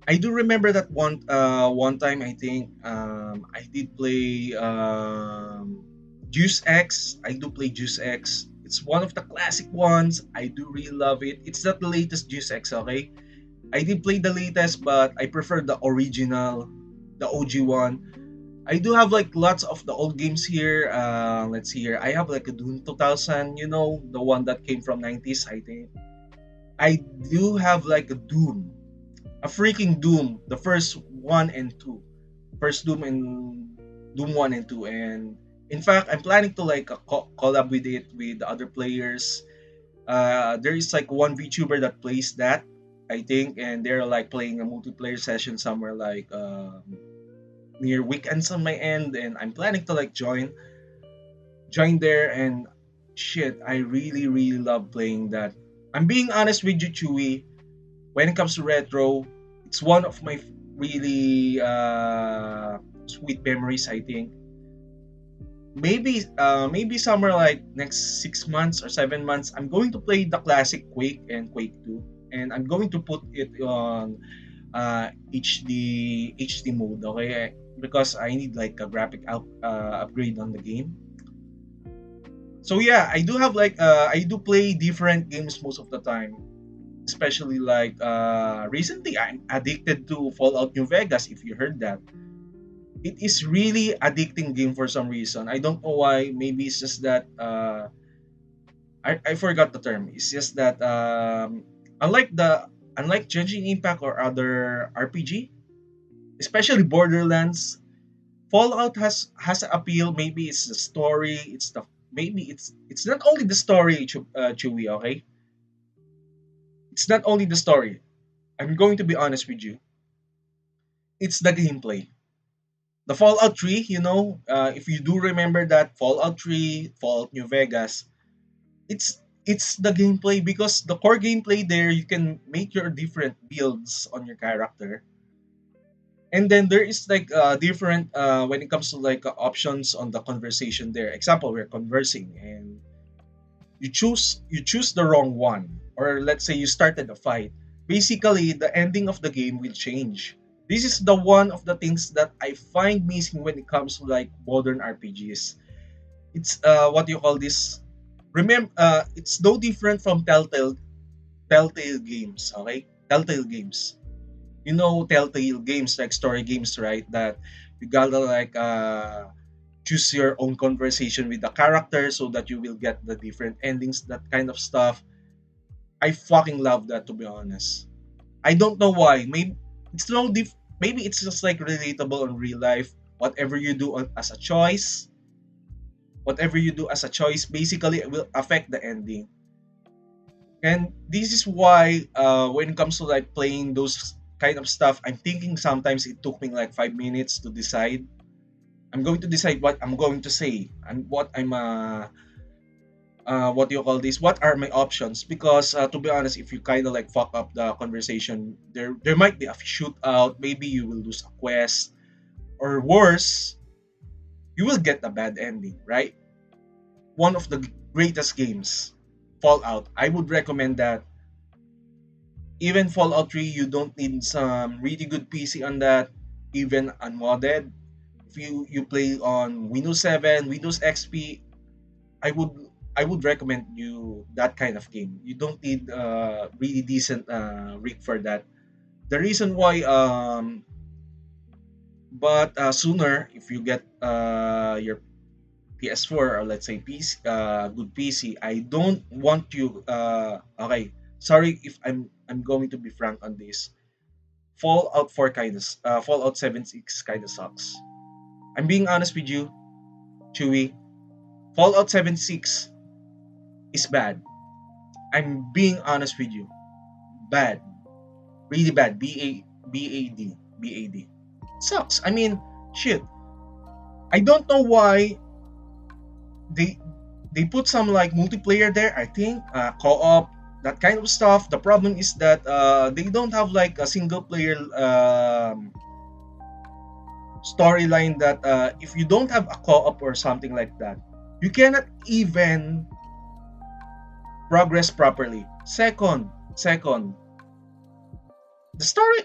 I do remember that one time I think I did play Juice X. I do play Juice X. It's one of the classic ones. I do really love it. It's not the latest Juice X, okay? I did play the latest, but I prefer the original, the OG one. I do have like lots of the old games here. Let's see here. I have like a Doom 2000, the one that came from 90s, I think. I do have like a freaking Doom, the first one and two, first Doom and Doom one and two, and in fact, I'm planning to like collab with it with the other players. There is like one VTuber that plays that, I think, and they're like playing a multiplayer session somewhere like near weekends on my end, and I'm planning to like join there and shit. I really really love playing that. I'm being honest with you, Chewy, when it comes to retro, it's one of my really sweet memories. I think maybe somewhere like next 6 months or 7 months, I'm going to play the classic Quake and Quake 2, and I'm going to put it on HD mode. Okay, because I need like a upgrade on the game. So yeah, I do play different games most of the time, especially like recently I'm addicted to Fallout New Vegas. If you heard that, it is really addicting game for some reason. I don't know why. Maybe it's just that I forgot the term. It's just that unlike the unlike Genshin Impact or other RPG, especially Borderlands, Fallout has an appeal. Maybe it's the story. Maybe it's not only the story, Chewy. Okay, it's not only the story. I'm going to be honest with you. It's the gameplay. The Fallout 3, if you do remember that Fallout 3, Fallout New Vegas, it's the gameplay because the core gameplay there you can make your different builds on your character. And then there is like different when it comes to like options on the conversation there. Example, we're conversing and you choose the wrong one, or let's say you started a fight. Basically the ending of the game will change. This is the one of the things that I find missing when it comes to like modern RPGs. It's what do you call this, remember, it's no different from telltale games. Okay, telltale games, telltale games like story games, right? That you gotta like choose your own conversation with the character so that you will get the different endings, that kind of stuff. I fucking love that, to be honest. I don't know why. It's no diff- maybe it's just like relatable in real life. Whatever you do as a choice, basically it will affect the ending. And this is why when it comes to like playing those kind of stuff, I'm thinking sometimes it took me like 5 minutes to decide. I'm going to decide what I'm going to say and what do you call this? What are my options? Because to be honest, if you kind of like fuck up the conversation, there might be a shootout. Maybe you will lose a quest, or worse, you will get a bad ending, right? one of the greatest games, Fallout. I would recommend that. Even Fallout 3, you don't need some really good PC on that, even unmodded. If you play on Windows 7, Windows XP, I would I would recommend you that kind of game. You don't need really decent rig for that. The reason why but sooner if you get your PS4 or let's say PC, good PC, I don't want you. Okay, sorry if I'm going to be frank on this. Fallout 4 kind of Fallout 76 kind of sucks. I'm being honest with you, Chewy. Fallout 76 is bad. I'm being honest with you. Bad, really bad. B A D. Sucks. I mean, shit. I don't know why they they put some like multiplayer there. I think co-op, that kind of stuff. The problem is that they don't have like a single player storyline that if you don't have a co-op or something like that, you cannot even progress properly. Second, the story,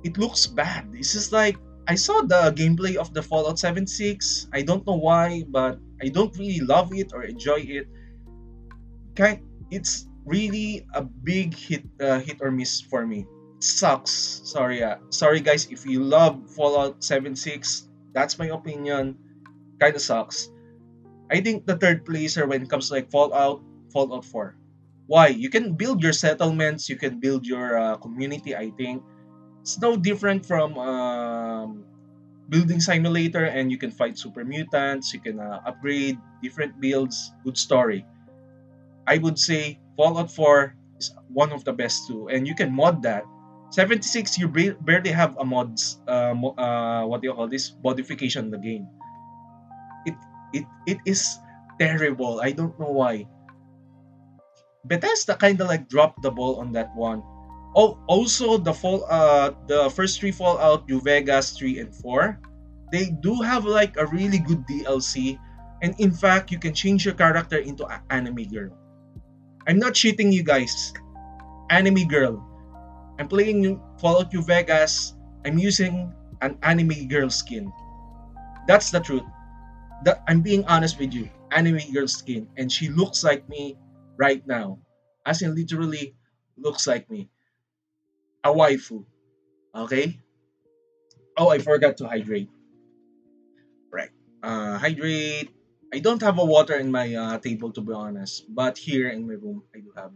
it looks bad. It's just like I saw the gameplay of the Fallout 76. I don't know why, but I don't really love it or enjoy it. Kind it's really a big hit or miss for me. It sucks. Sorry guys if you love Fallout 76. That's my opinion. Kind of sucks. I think the third placer when it comes to like Fallout 4. Why? You can build your settlements, you can build your community. I think it's no different from building simulator, and you can fight super mutants. You can upgrade different builds. Good story. I would say Fallout 4 is one of the best too, and you can mod that. 76, you barely have a mods. What do you call this? Modification in the game. It it is terrible. I don't know why. Bethesda kind of like dropped the ball on that one. Oh, also the first three Fallout, New Vegas 3 and 4, they do have like a really good DLC, and in fact, you can change your character into an anime girl. I'm not cheating you guys. Anime girl. I'm playing Fallout New Vegas. I'm using an anime girl skin. That's the truth. I'm being honest with you. Anime girl skin, and she looks like me right now, as in literally looks like me. A waifu. Okay. Oh, I forgot to hydrate. Right. Hydrate. I don't have a water in my table to be honest, but here in my room I do have.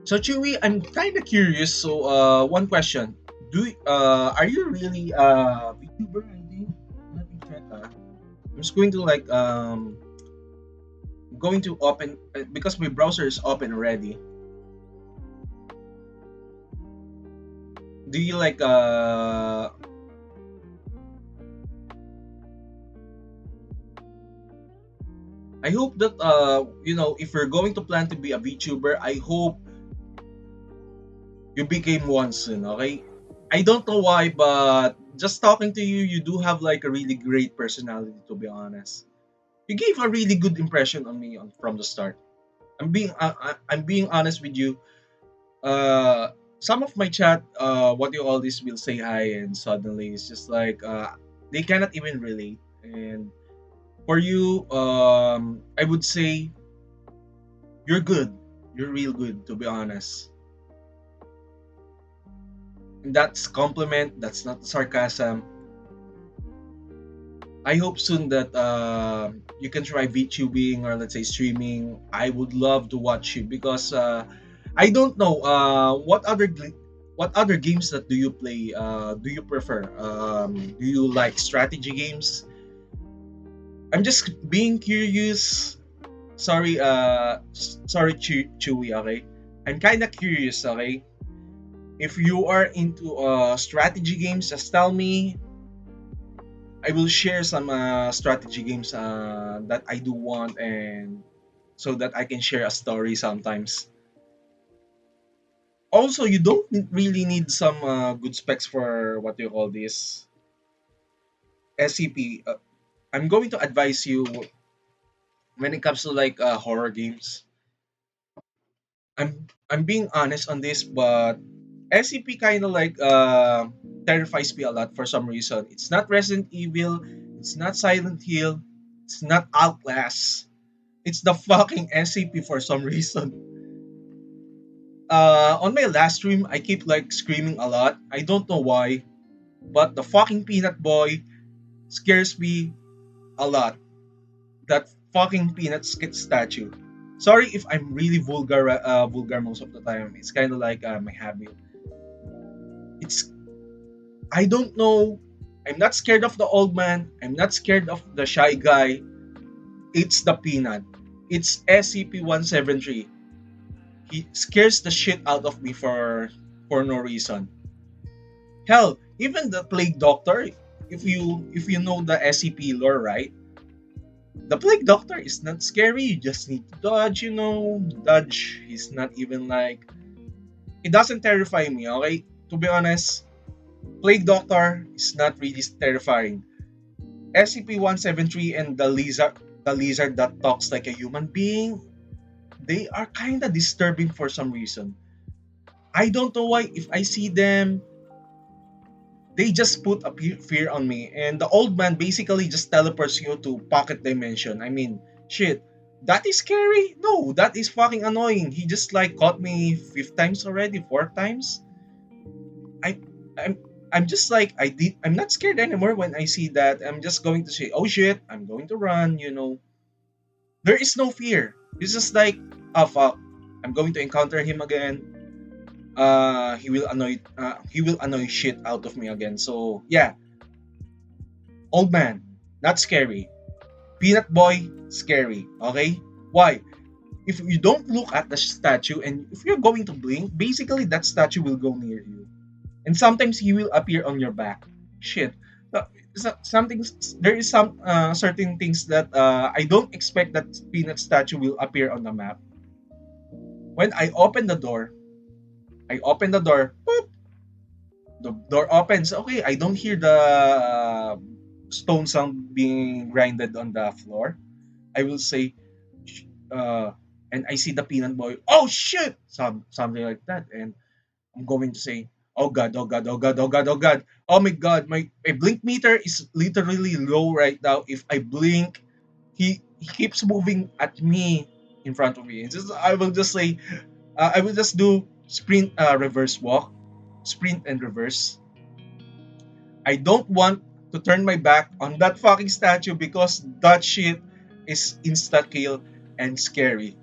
So Chewy, I'm kind of curious. So one question: are you really a VTuber? I think. Let me check. I'm just going to like going to open because my browser is open already. Do you like I hope that if you're going to plan to be a VTuber, I hope you became one soon, okay? I don't know why, but just talking to you, you do have like a really great personality to be honest. You gave a really good impression on me from the start. I'm being honest with you. Some of my chat, what you always will say hi, and suddenly it's just like they cannot even relate. And for you, I would say you're good. You're real good, to be honest. And that's compliment. That's not sarcasm. I hope soon that you can try VTubing or let's say streaming. I would love to watch you because I don't know what other games that do you play? Do you prefer? Do you like strategy games? I'm just being curious. Sorry, Chewy. Okay, I'm kind of curious. Okay, if you are into strategy games, just tell me. I will share some strategy games that I do want, and so that I can share a story sometimes. Also, you don't really need some good specs for what you call this. SCP. I'm going to advise you when it comes to like horror games. I'm being honest on this, but SCP kind of like terrifies me a lot for some reason. It's not Resident Evil, it's not Silent Hill, it's not Outlast. It's the fucking SCP for some reason. On my last stream, I keep like screaming a lot. I don't know why, but the fucking peanut boy scares me a lot. That fucking peanut statue. Sorry if I'm really vulgar most of the time. It's kind of like my habit. It's I don't know. I'm not scared of the old man. I'm not scared of the shy guy. It's the peanut. It's SCP-173. He scares the shit out of me for no reason. Hell, even the plague doctor, if you know the SCP lore, right? The plague doctor is not scary. You just need to dodge, dodge. He's not even like it doesn't terrify me, okay? To be honest, plague doctor is not really terrifying. SCP-173 and the lizard that talks like a human being, they are kind of disturbing for some reason. I don't know why. If I see them, they just put a fear on me. And the old man basically just teleports you to pocket dimension. I mean, shit. That is scary? No, that is fucking annoying. He just like caught me fifth times already, four times. I I'm I'm just like I'm not scared anymore when I see that. I'm just going to say, oh shit, I'm going to run. There is no fear. It's just like, oh fuck, I'm going to encounter him again. He will annoy shit out of me again. So yeah, old man, not scary. Peanut boy, scary. Okay, why? If you don't look at the statue and if you're going to blink, basically that statue will go near you, and sometimes he will appear on your back. Shit. Something there is some certain things that I don't expect that peanut statue will appear on the map. When I open the door, boop, the door opens. Okay, I don't hear the stone sound being grinded on the floor. I will say, uh, and I see the peanut boy. Oh shit! Something like that, and I'm going to say, oh god, oh god, oh god, oh god, oh god, oh my god, my blink meter is literally low right now. If I blink, he keeps moving at me in front of me. I will just do sprint, reverse walk, sprint and reverse. I don't want to turn my back on that fucking statue because that shit is insta kill and scary.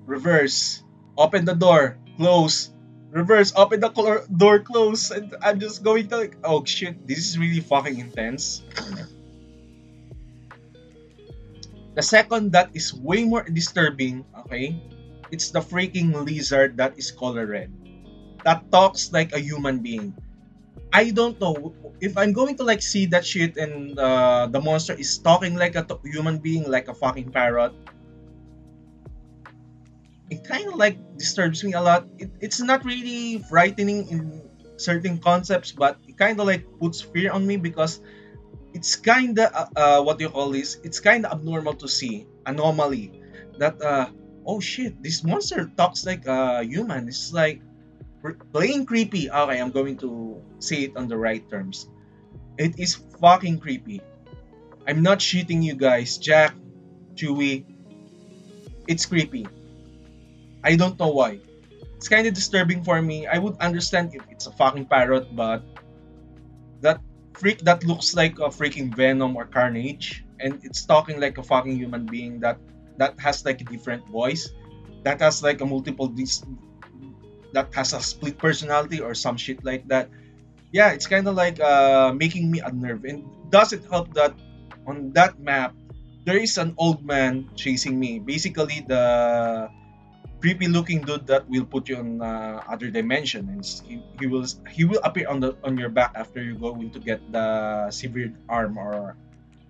Reverse, open the door, close, reverse, open the door, close, and I'm just going to like, oh shit, this is really fucking intense. The second that is way more disturbing, okay, it's the freaking lizard that is color red. That talks like a human being. I don't know if I'm going to like see that shit and the monster is talking like a human being, like a fucking parrot. It kind of like disturbs me a lot. It's not really frightening in certain concepts, but it kind of like puts fear on me because it's kind of what do you call this? It's kind of abnormal to see anomaly that oh shit, this monster talks like a human. It's like playing creepy. Okay, I'm going to say it on the right terms. It is fucking creepy. I'm not shitting you guys, Jack, Chewy. It's creepy. I don't know why. It's kind of disturbing for me. I would understand if it's a fucking parrot, but that freak that looks like a freaking Venom or Carnage, and it's talking like a fucking human being that has like a different voice, that has like a multiple that has a split personality or some shit like that. Yeah, it's kind of like making me unnerved, and doesn't help that on that map there is an old man chasing me. Basically, the creepy looking dude that will put you on other dimension, and he will appear on your back after you go to get the severed arm or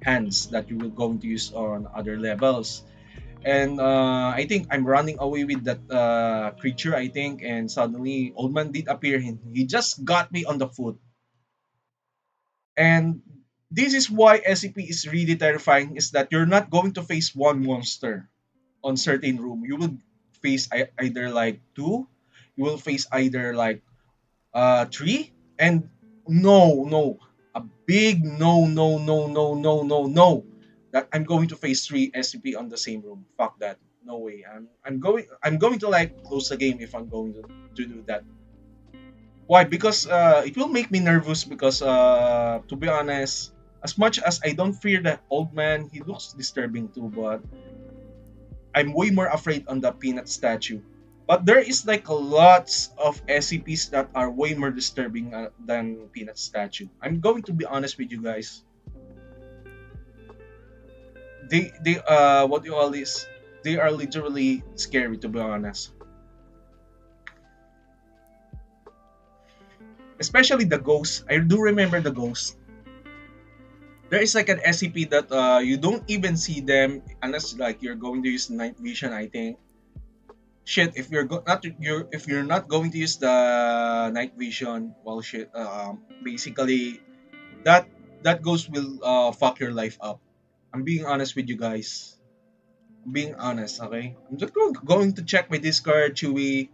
hands that you will going to use on other levels. And I think I'm running away with that creature, I think, and suddenly old man did appear. He just got me on the foot. And this is why SCP is really terrifying, is that you're not going to face one monster on certain room. You will face either like two, you will face either like three, and no, a big no, that I'm going to face three SCP on the same room. Fuck that. No way. I'm going to like close the game if I'm going to do that. Why? Because it will make me nervous, because to be honest, as much as I don't fear the old man, he looks disturbing too, but I'm way more afraid on the peanut statue. But there is like lots of SCPs that are way more disturbing than peanut statue. I'm going to be honest with you guys. They what you all this? They are literally scary, to be honest. Especially the ghosts. I do remember the ghosts. There is like an SCP that you don't even see them unless like you're going to use night vision, I think. Shit, if you're not going to use the night vision, well, shit, basically that that ghost will fuck your life up. I'm being honest with you guys. I'm being honest, okay? I'm just going to check my Discord, Chewy.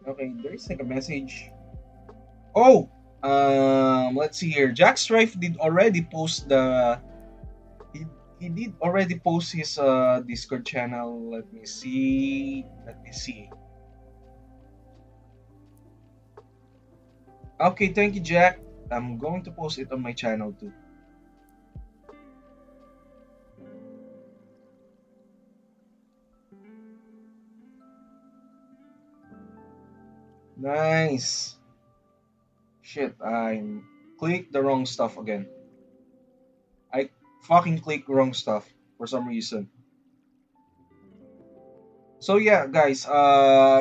Okay, there is like a message. Oh, let's see here. Jack Strife did already post the he, he did already post his Discord channel. Let me see. Let me see. Okay, thank you, Jack. I'm going to post it on my channel too. Nice. Shit, I clicked the wrong stuff again. I fucking clicked wrong stuff for some reason. So yeah, guys,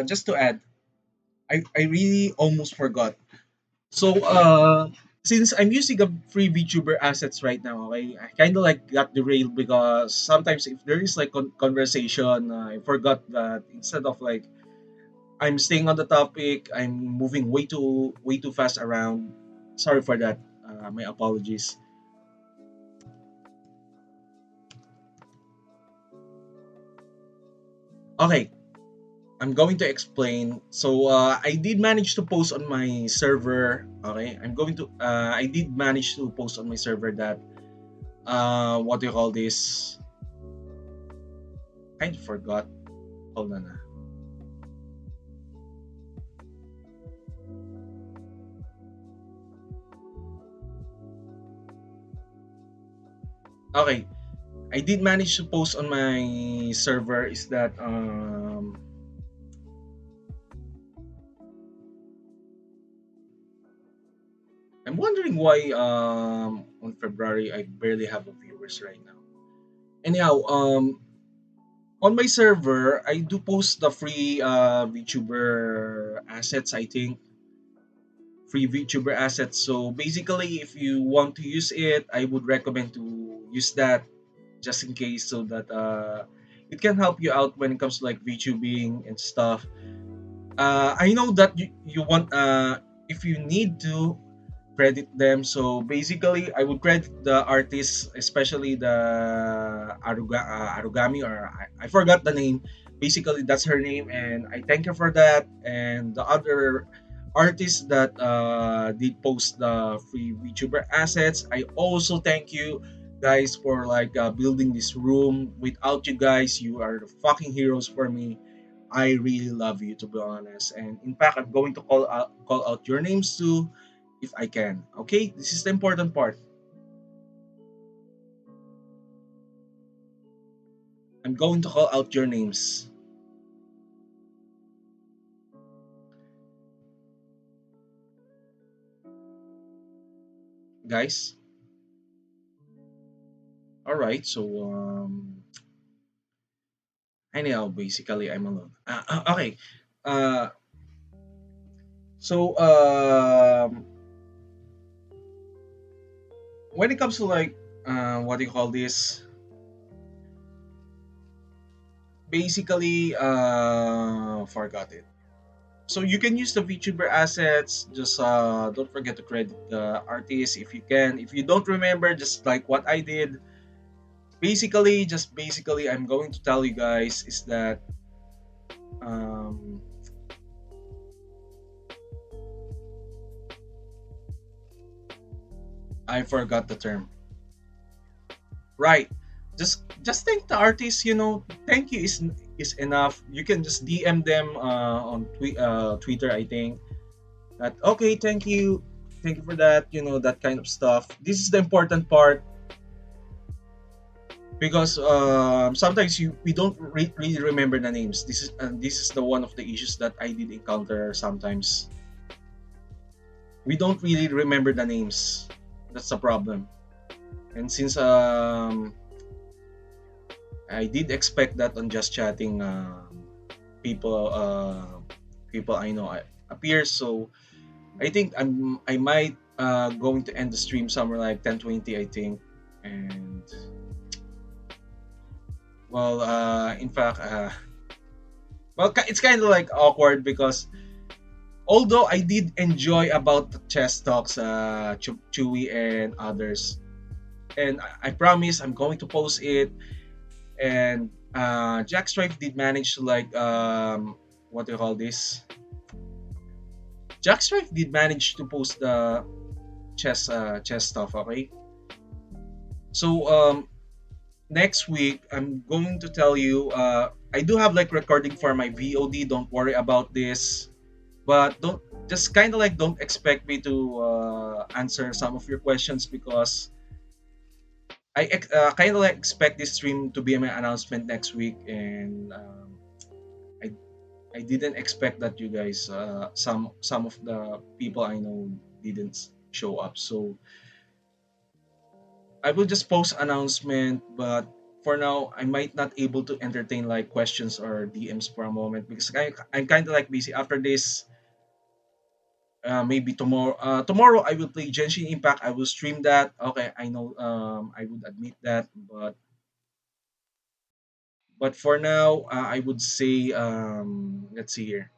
just to add, I really almost forgot. So since I'm using a free VTuber assets right now, I kind of like got derailed, because sometimes if there is like conversation, I forgot that instead of like I'm staying on the topic, I'm moving way too fast around. Sorry for that. My apologies. Okay, I'm going to explain. So I did manage to post on my server. Okay, I did manage to post on my server that what do you call this? Kind of forgot. Hold on. Okay, I did manage to post on my server is that I'm wondering why on February I barely have a viewers right now. Anyhow, on my server I do post the free VTuber assets. I think free VTuber assets. So basically, if you want to use it, I would recommend to use that just in case, so that it can help you out when it comes to like VTubing and stuff. I know that you want if you need to credit them. So basically, I would credit the artists, especially the Arugami, or I forgot the name. Basically, that's her name, and I thank her for that. And the other artists that did post the free VTuber assets, I also thank you guys for like building this room. Without you guys, you are the fucking heroes for me. I really love you, to be honest. And in fact, I'm going to call out your names too if I can. Okay, this is the important part. I'm going to call out your names, guys. All right. So anyhow, basically, I'm alone. Okay. Uh, so when it comes to like what do you call this, basically forgot it. So you can use the VTuber assets. Just don't forget to credit the artist if you can. If you don't remember, just like what I did, basically, I'm going to tell you guys is that um, I forgot the term. Right. Just thank the artist. Thank you is enough. You can just DM them on Twitter. I think that okay. Thank you for that. That kind of stuff. This is the important part because sometimes we don't really remember the names. This is the one of the issues that I did encounter sometimes. We don't really remember the names. That's the problem. And since I did expect that on just chatting, people people I know appear. So I think I might going to end the stream somewhere like 10:20, I think. And well, in fact, it's kind of like awkward because although I did enjoy about the chess talks, Chewy and others, and I promise I'm going to post it. And Jack Strife did manage to like what do you call this? Jack Strife did manage to post the chess stuff. Okay, so next week I'm going to tell you. I do have like recording for my VOD. Don't worry about this. But don't just kind of like don't expect me to answer some of your questions because I kind of like expect this stream to be my announcement next week, and I I didn't expect that you guys some of the people I know didn't show up. So I will just post announcement, but for now I might not able to entertain like questions or DMs for a moment because I'm kind of like busy after this. Maybe tomorrow. Tomorrow I will play Genshin Impact. I will stream that. Okay, I know. I would admit that, but for now, I would say. Let's see here.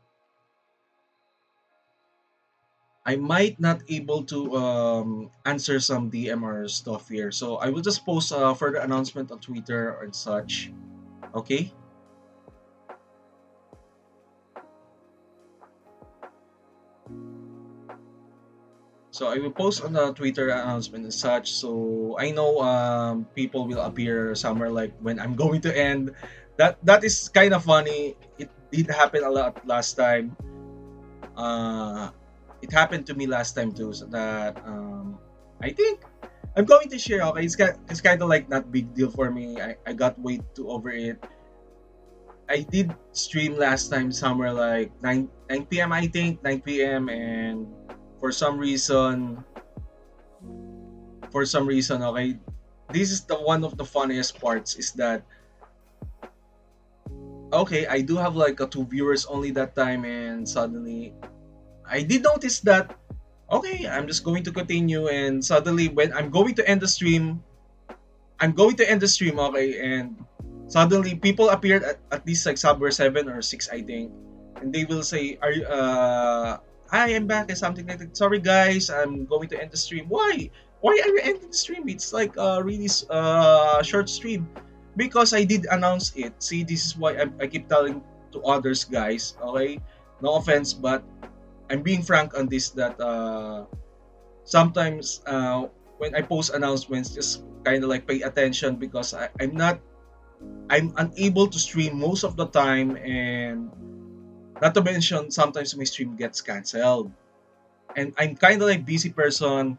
I might not able to answer some DMR stuff here, so I will just post a further announcement on Twitter and such. Okay. So I will post on the Twitter announcement and such. So I know people will appear somewhere like when I'm going to end. That is kind of funny. It did happen a lot last time. Uh, it happened to me last time too. So that I think I'm going to share. Okay, it's kind of like not big deal for me. I got way too over it. I did stream last time somewhere like 9 p.m. I think 9 p.m. and for some reason okay, this is the one of the funniest parts is that okay, I do have like a two viewers only that time, and suddenly I did notice that okay, I'm just going to continue, and suddenly when I'm going to end the stream, okay, and suddenly people appeared at least like Subway 7 or 6, I think, and they will say, "Are you, hi, I'm back," and something like that. Sorry, guys, I'm going to end the stream. Why? Why are you ending the stream? It's like a really short stream. Because I did announce it. See, this is why I keep telling to others, guys, okay? No offense, but I'm being frank on this that sometimes when I post announcements, just kind of like pay attention because I'm unable to stream most of the time, and not to mention sometimes my stream gets cancelled. And I'm kind of like busy person.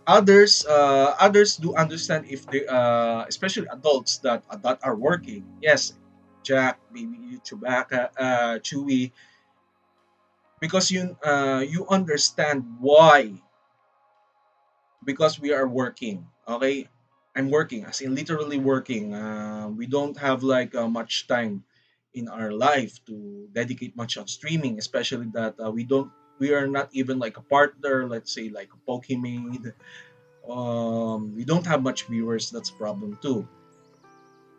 Others do understand if they especially adults that are working. Yes, Jack, maybe you, Chewbacca, Chewy, because you understand why because we are working. Okay, I'm working, as in literally working. We don't have like much time in our life to dedicate much on streaming, especially that we are not even like a partner. Let's say like a Pokemade. We don't have much viewers. That's a problem too.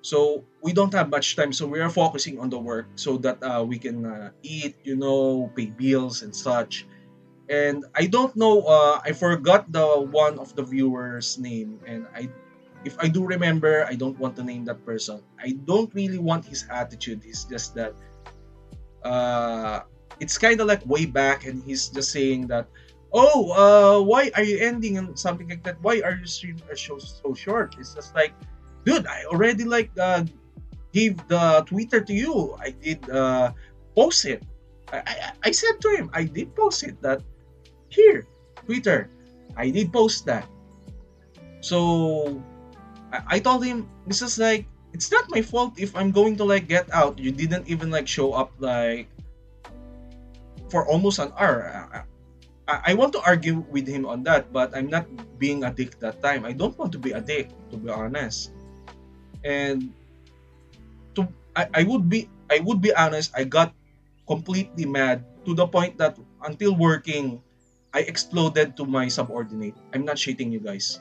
So we don't have much time. So we are focusing on the work so that we can eat, pay bills and such. And I don't know. I forgot the one of the viewers' name, and if I do remember, I don't want to name that person. I don't really want his attitude. It's just that uh, it's kind of like way back, and he's just saying that, "Oh, why are you ending and something like that? Why are you stream a show so short?" It's just like, dude, I already like gave the Twitter to you. I did post it. I said to him, I did post it that here, Twitter. I did post that. So I told him this is like it's not my fault if I'm going to like get out. You didn't even like show up like for almost an hour. I want to argue with him on that, but I'm not being a dick that time. I don't want to be a dick, to be honest. And to I would be honest, I got completely mad to the point that until working, I exploded to my subordinate. I'm not shitting you guys.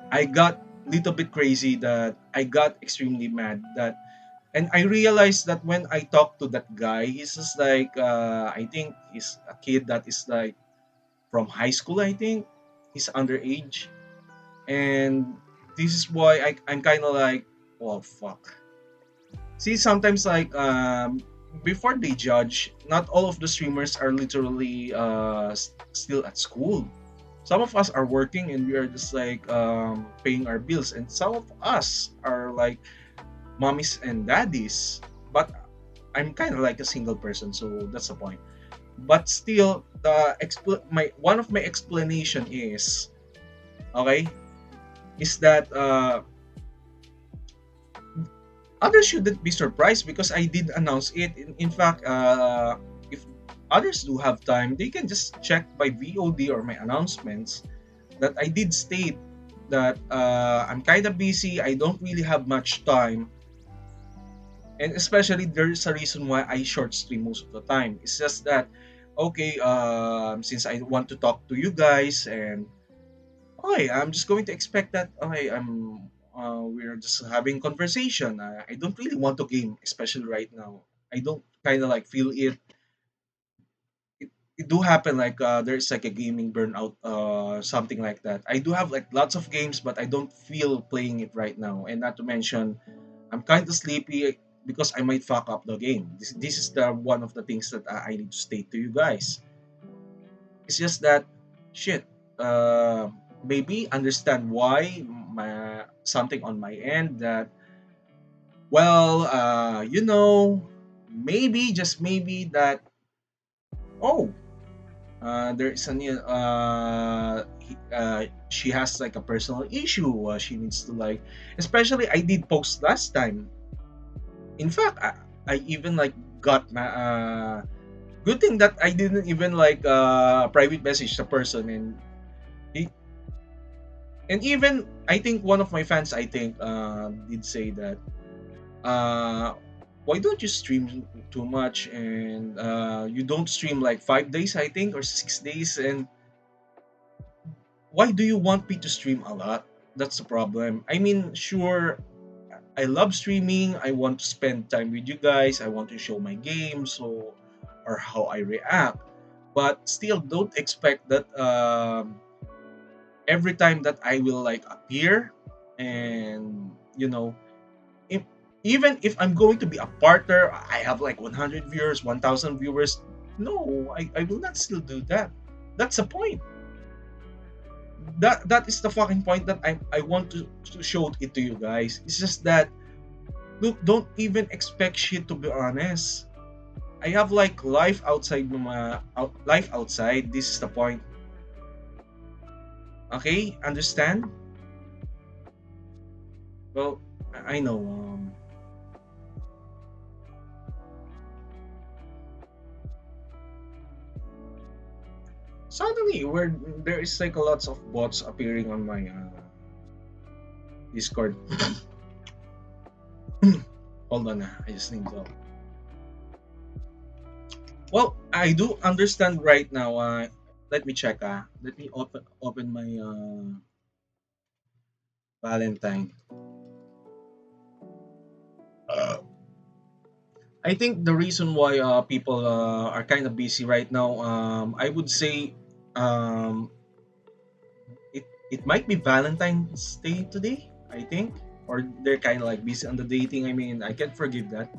I got little bit crazy that I got extremely mad that and I realized that when I talked to that guy, he's just like I think he's a kid that is like from high school, I think. He's underage. And this is why I'm kinda like, oh fuck. See, sometimes like before they judge, not all of the streamers are literally still at school. Some of us are working and we are just like paying our bills, and some of us are like mommies and daddies. But I'm kind of like a single person, so that's the point. But still, my one of my explanation is okay is that others shouldn't be surprised because I did announce it. In fact, if others do have time, they can just check by VOD or my announcements that I did state that I'm kind of busy. I don't really have much time, and especially there's a reason why I short stream most of the time. It's just that okay, since I want to talk to you guys and okay, I'm just going to expect that okay, we're just having conversation. I don't really want to game, especially right now. I don't kind of like feel it. It do happen like there's like a gaming burnout, something like that. I do have like lots of games, but I don't feel playing it right now. And not to mention, I'm kind of sleepy because I might fuck up the game. This is the one of the things that I need to state to you guys. It's just that shit. Uh, Maybe understand why something on my end that well, maybe just maybe that oh, there is a new she has like a personal issue. She needs to like, especially I did post last time. In fact, I even like got my good thing that I didn't even like private message the person he, and even I think one of my fans I think did say that uh why don't you stream too much and you don't stream like 5 days I think or 6 days and why do you want me to stream a lot? That's the problem. I mean, sure, I love streaming. I want to spend time with you guys. I want to show my games or how I react. But still, don't expect that every time that I will like appear and if, even if I'm going to be a partner, I have like 100 viewers, 1,000 viewers. No, I will not still do that. That's the point. That is the fucking point that I want to show it to you guys. It's just that look, don't even expect shit to be honest. I have like life outside life outside. This is the point. Okay, understand? Well, I know. Suddenly, where there is like a lots of bots appearing on my Discord. Hold on, I just need to. Well, I do understand right now. Let me check. Let me open my Valentine. I think the reason why people are kind of busy right now, I would say, um, it might be Valentine's Day today. I think, or they're kind of like busy on the dating. I mean, I can forgive that.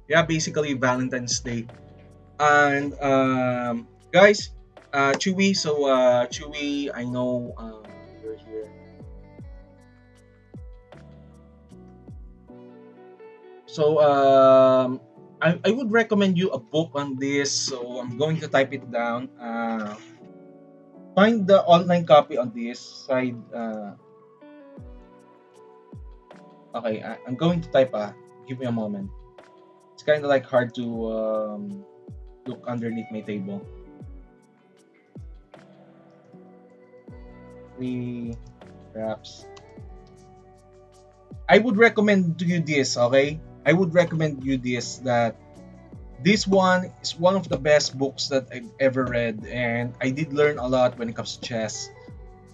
Yeah, basically Valentine's Day. And guys, Chewy. So Chewy, I know you're here. So I would recommend you a book on this. So I'm going to type it down. Find the online copy on this side. Okay, I'm going to type. Give me a moment. It's kind of like hard to look underneath my table. Three wraps. I would recommend to you this. Okay, I would recommend you this that this one is one of the best books that I've ever read, and I did learn a lot when it comes to chess.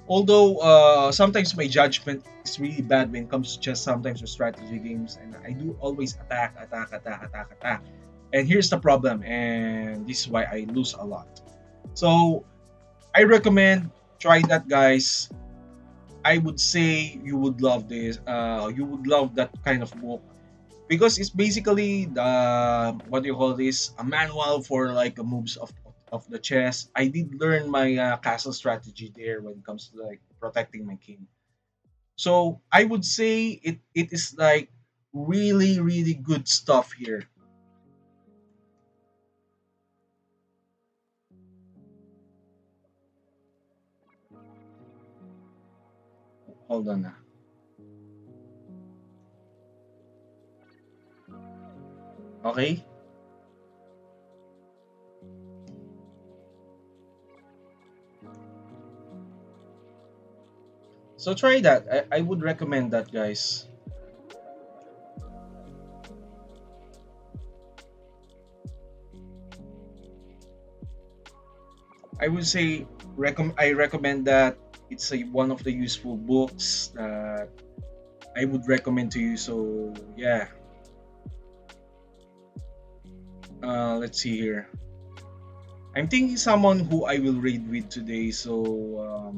Although sometimes my judgment is really bad when it comes to chess, sometimes with strategy games, and I do always attack, attack, attack, attack, attack. And here's the problem, and this is why I lose a lot. So I recommend try that, guys. I would say you would love this. You would love that kind of book because it's basically the what do you call this, a manual for like the moves of the chess. I did learn my castle strategy there when it comes to like protecting my king. So I would say it is like really really good stuff here. Hold on na. Okay, so try that. I would recommend that, guys. I would say I recommend that. It's one of the useful books that I would recommend to you. So yeah, let's see here. I'm thinking someone who I will read with today. So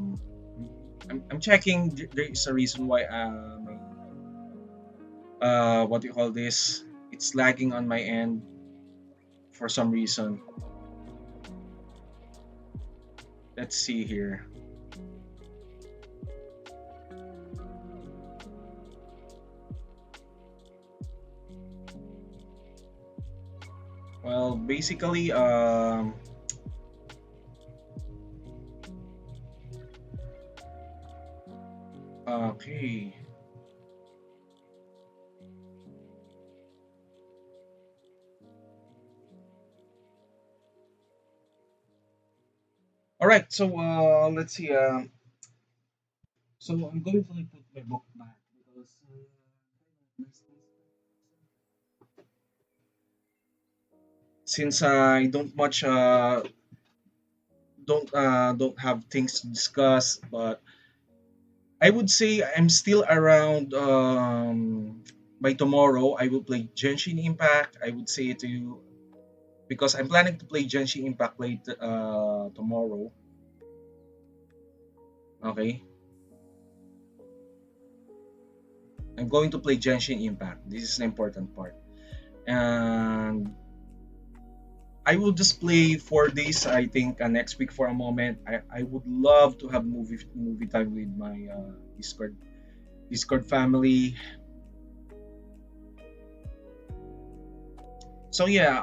I'm checking. There is a reason why my, what do you call this? It's lagging on my end for some reason. Let's see here. Well, basically, okay. All right. So let's see. So I'm going to like, put my book back because since I don't have things to discuss, but I would say I'm still around. By tomorrow, I will play Genshin Impact. I would say to you because I'm planning to play Genshin Impact late tomorrow. Okay, I'm going to play Genshin Impact. This is an important part, and I will just play 4 days. I think next week for a moment. I would love to have movie time with my Discord family. So yeah,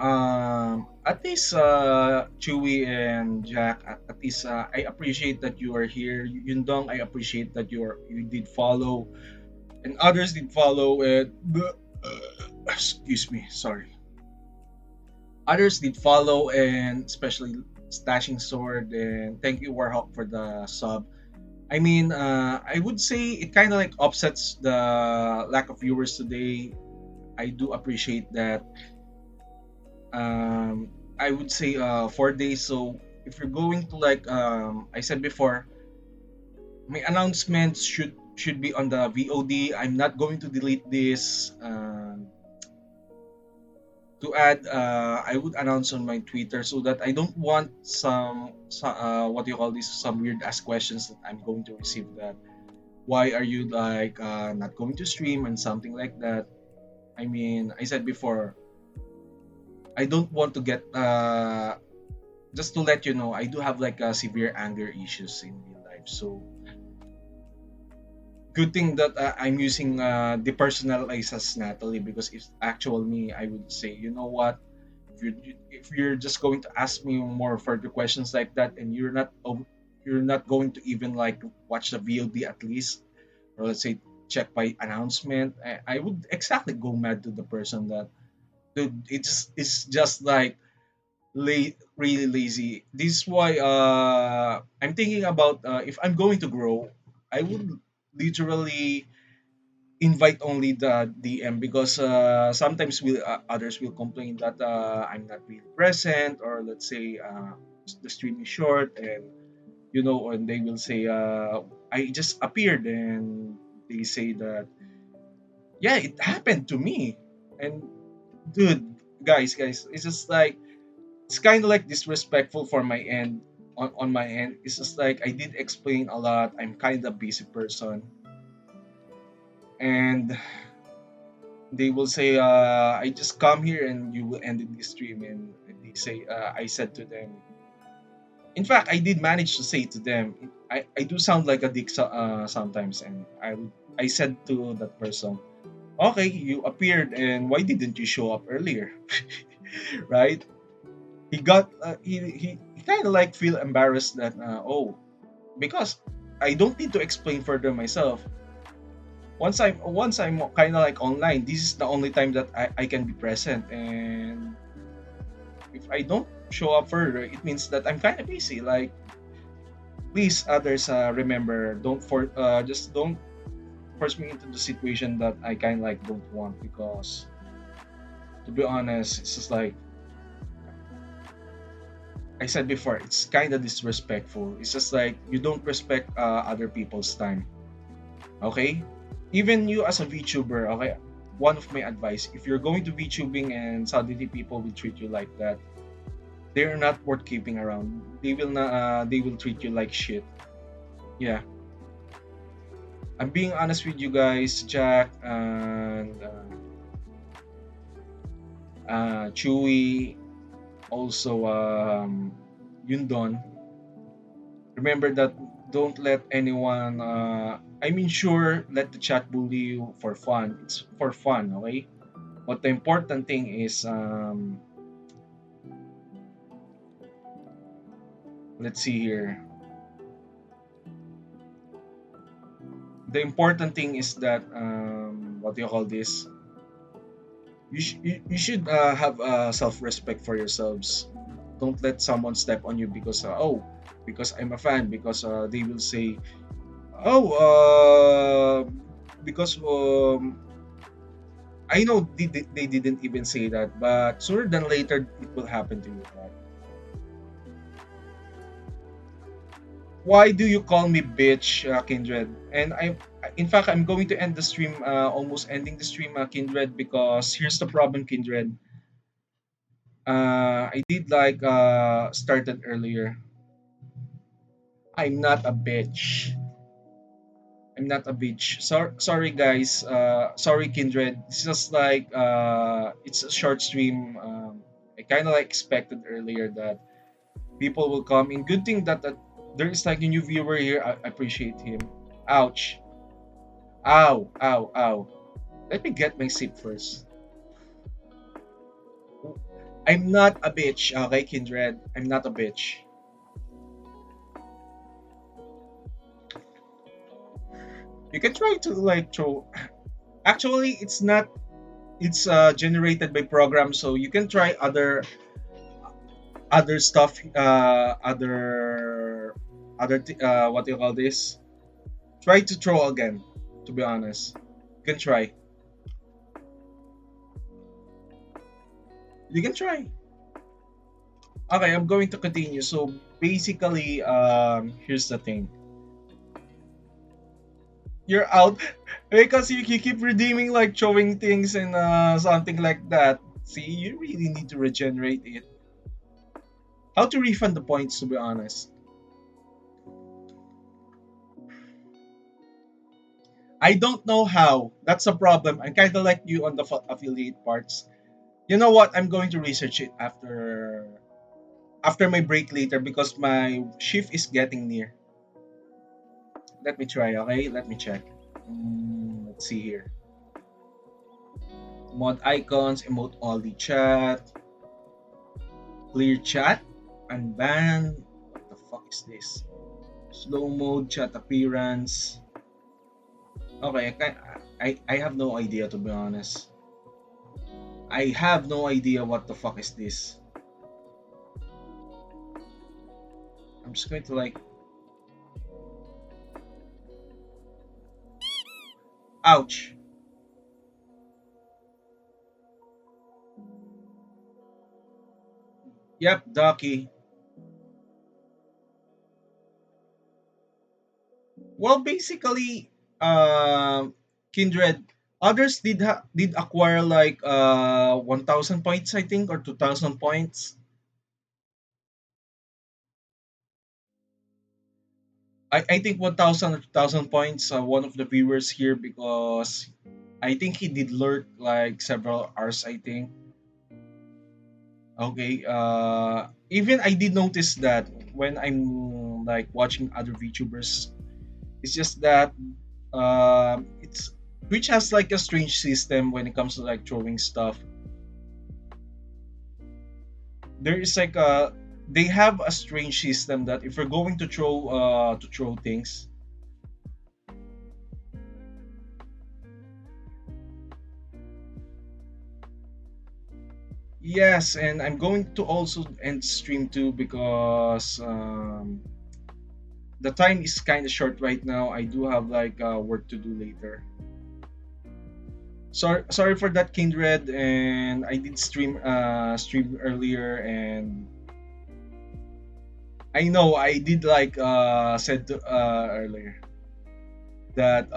at least Chewy and Jack, at least I appreciate that you are here. Yundong, I appreciate that you did follow, and others did follow. And excuse me, sorry. Others did follow, and especially Stashing Sword, and thank you Warhawk for the sub. I mean, I would say it kind of like offsets the lack of viewers today. I do appreciate that. um I would say 4 days. So if you're going to like I said before, my announcements should be on the VOD. I'm not going to delete this. To add, I would announce on my Twitter so that I don't want some what do you call this, some weird ass questions that I'm going to receive, that why are you like not going to stream and something like that. I mean, I said before, I don't want to get just to let you know, I do have like severe anger issues in real life. So good thing that I'm using the personalized as Natalie, because if actual me, I would say, you know what, if you're just going to ask me more further questions like that, and you're not going to even like watch the VOD at least, or let's say check by announcement, I would exactly go mad to the person that, dude, it's just like really lazy. This is why I'm thinking about, if I'm going to grow, I would literally invite only the DM, because sometimes others will complain that I'm not really present, or let's say the stream is short, and and they will say I just appeared, and they say that, yeah, it happened to me. And dude, guys, it's just like, it's kind of like disrespectful for my end. On my end, it's just like I did explain a lot. I'm kind of busy person, and they will say, I just come here and you will end in this stream. And they say, I said to them, in fact, I did manage to say to them, I do sound like a dick sometimes. And I said to that person, okay, you appeared, and why didn't you show up earlier? Right? He kind of like feel embarrassed that, oh, because I don't need to explain further myself. Once I'm kind of like online, this is the only time that I can be present. And if I don't show up further, it means that I'm kind of busy. Like, please, others, remember, just don't force me into the situation that I kind of like don't want. Because to be honest, it's just like I said before, it's kind of disrespectful. It's just like you don't respect other people's time. Okay, even you as a VTuber, okay, one of my advice, if you're going to VTubing and suddenly people will treat you like that, they're not worth keeping around. They will not they will treat you like shit. Yeah, I'm being honest with you guys, Jack, and Chewy, also Yundon. Remember that, don't let anyone I mean, sure, let the chat bully you for fun. It's for fun, okay? But the important thing is, let's see here. The important thing is that, what do you call this? You should have self-respect for yourselves. Don't let someone step on you because, oh, because I'm a fan, because they will say, oh, because I know they didn't even say that, but sooner than later it will happen to you. Right? Why do you call me bitch, Kindred? And in fact, I'm going to end the stream, almost ending the stream, Kindred, because here's the problem, Kindred. I did like started earlier. I'm not a bitch. I'm not a bitch. Sorry, guys. Sorry, Kindred. It's just like it's a short stream. I kind of like expected earlier that people will come in. Good thing that there is like a new viewer here. I appreciate him. Ouch. Ow. Ow. Ow. Let me get my sip first. I'm not a bitch. Okay, Kindred. I'm not a bitch. You can try to like throw. Actually, it's not. It's generated by program, so you can try other stuff. What do you call this? Try to throw again. To be honest, you can try. You can try. Okay, I'm going to continue. So basically, here's the thing. You're out because you keep redeeming like throwing things and something like that. See, you really need to regenerate it. How to refund the points, to be honest? I don't know how. That's a problem. I'm kind of like you on the affiliate parts. You know what? I'm going to research it after my break later because my shift is getting near. Let me try. Okay, let me check. Let's see here. Mod icons, emote only chat, clear chat, unban. What the fuck is this? Slow mode chat appearance. Okay, I have no idea, to be honest. I have no idea what the fuck is this. I'm just going to like, ouch. Yep, Ducky. Well, basically, Kindred, others did acquire like 1,000 points, I think, or 2,000 points. I think 1,000 or 2,000 points. One of the viewers here because I think he did lurk like several hours. I think. Okay. Even I did notice that when I'm like watching other VTubers. It's just that it's Twitch has like a strange system when it comes to like throwing stuff. There is like a They have a strange system that if you're going to throw things. Yes, and I'm going to also end stream too because the time is kind of short right now. I do have like work to do later. Sorry for that, Kindred, and I did stream earlier, and I know I did like said earlier that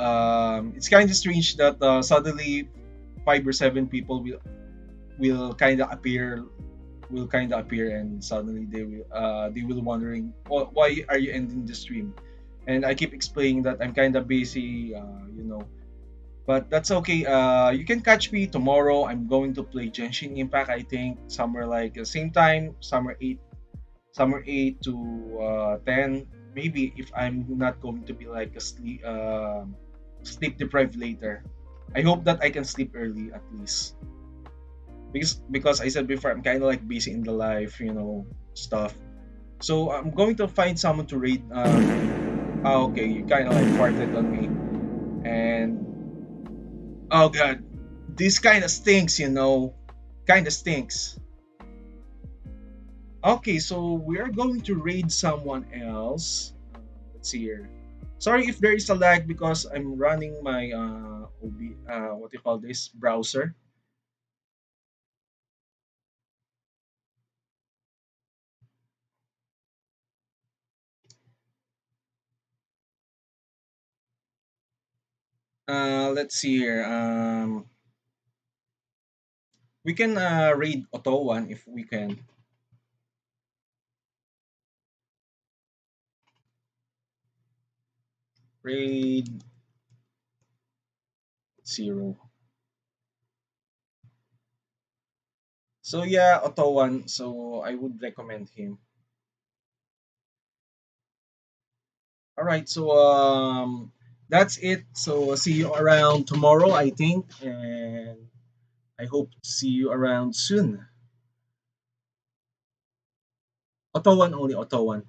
it's kind of strange that suddenly 5 or 7 people will kind of appear and suddenly they will wondering, why are you ending the stream, and I keep explaining that I'm kind of busy, but that's okay. You can catch me tomorrow. I'm going to play Genshin Impact, I think somewhere like the same time, summer 8 to 10, maybe, if I'm not going to be like a sleep deprived later. I hope that I can sleep early at least, because I said before, I'm kind of like busy in the life, stuff. So I'm going to find someone to raid. Okay, you kind of like farted on me, and oh god, this kind of stinks, kind of stinks. Okay, so we are going to raid someone else. Let's see here. Sorry if there is a lag because I'm running my what do you call this, browser. Let's see here. We can raid Auto one if we can. Raid zero. So yeah, Auto one. So I would recommend him. All right. So that's it. So see you around tomorrow, I think, and I hope to see you around soon. Auto one only. Auto one.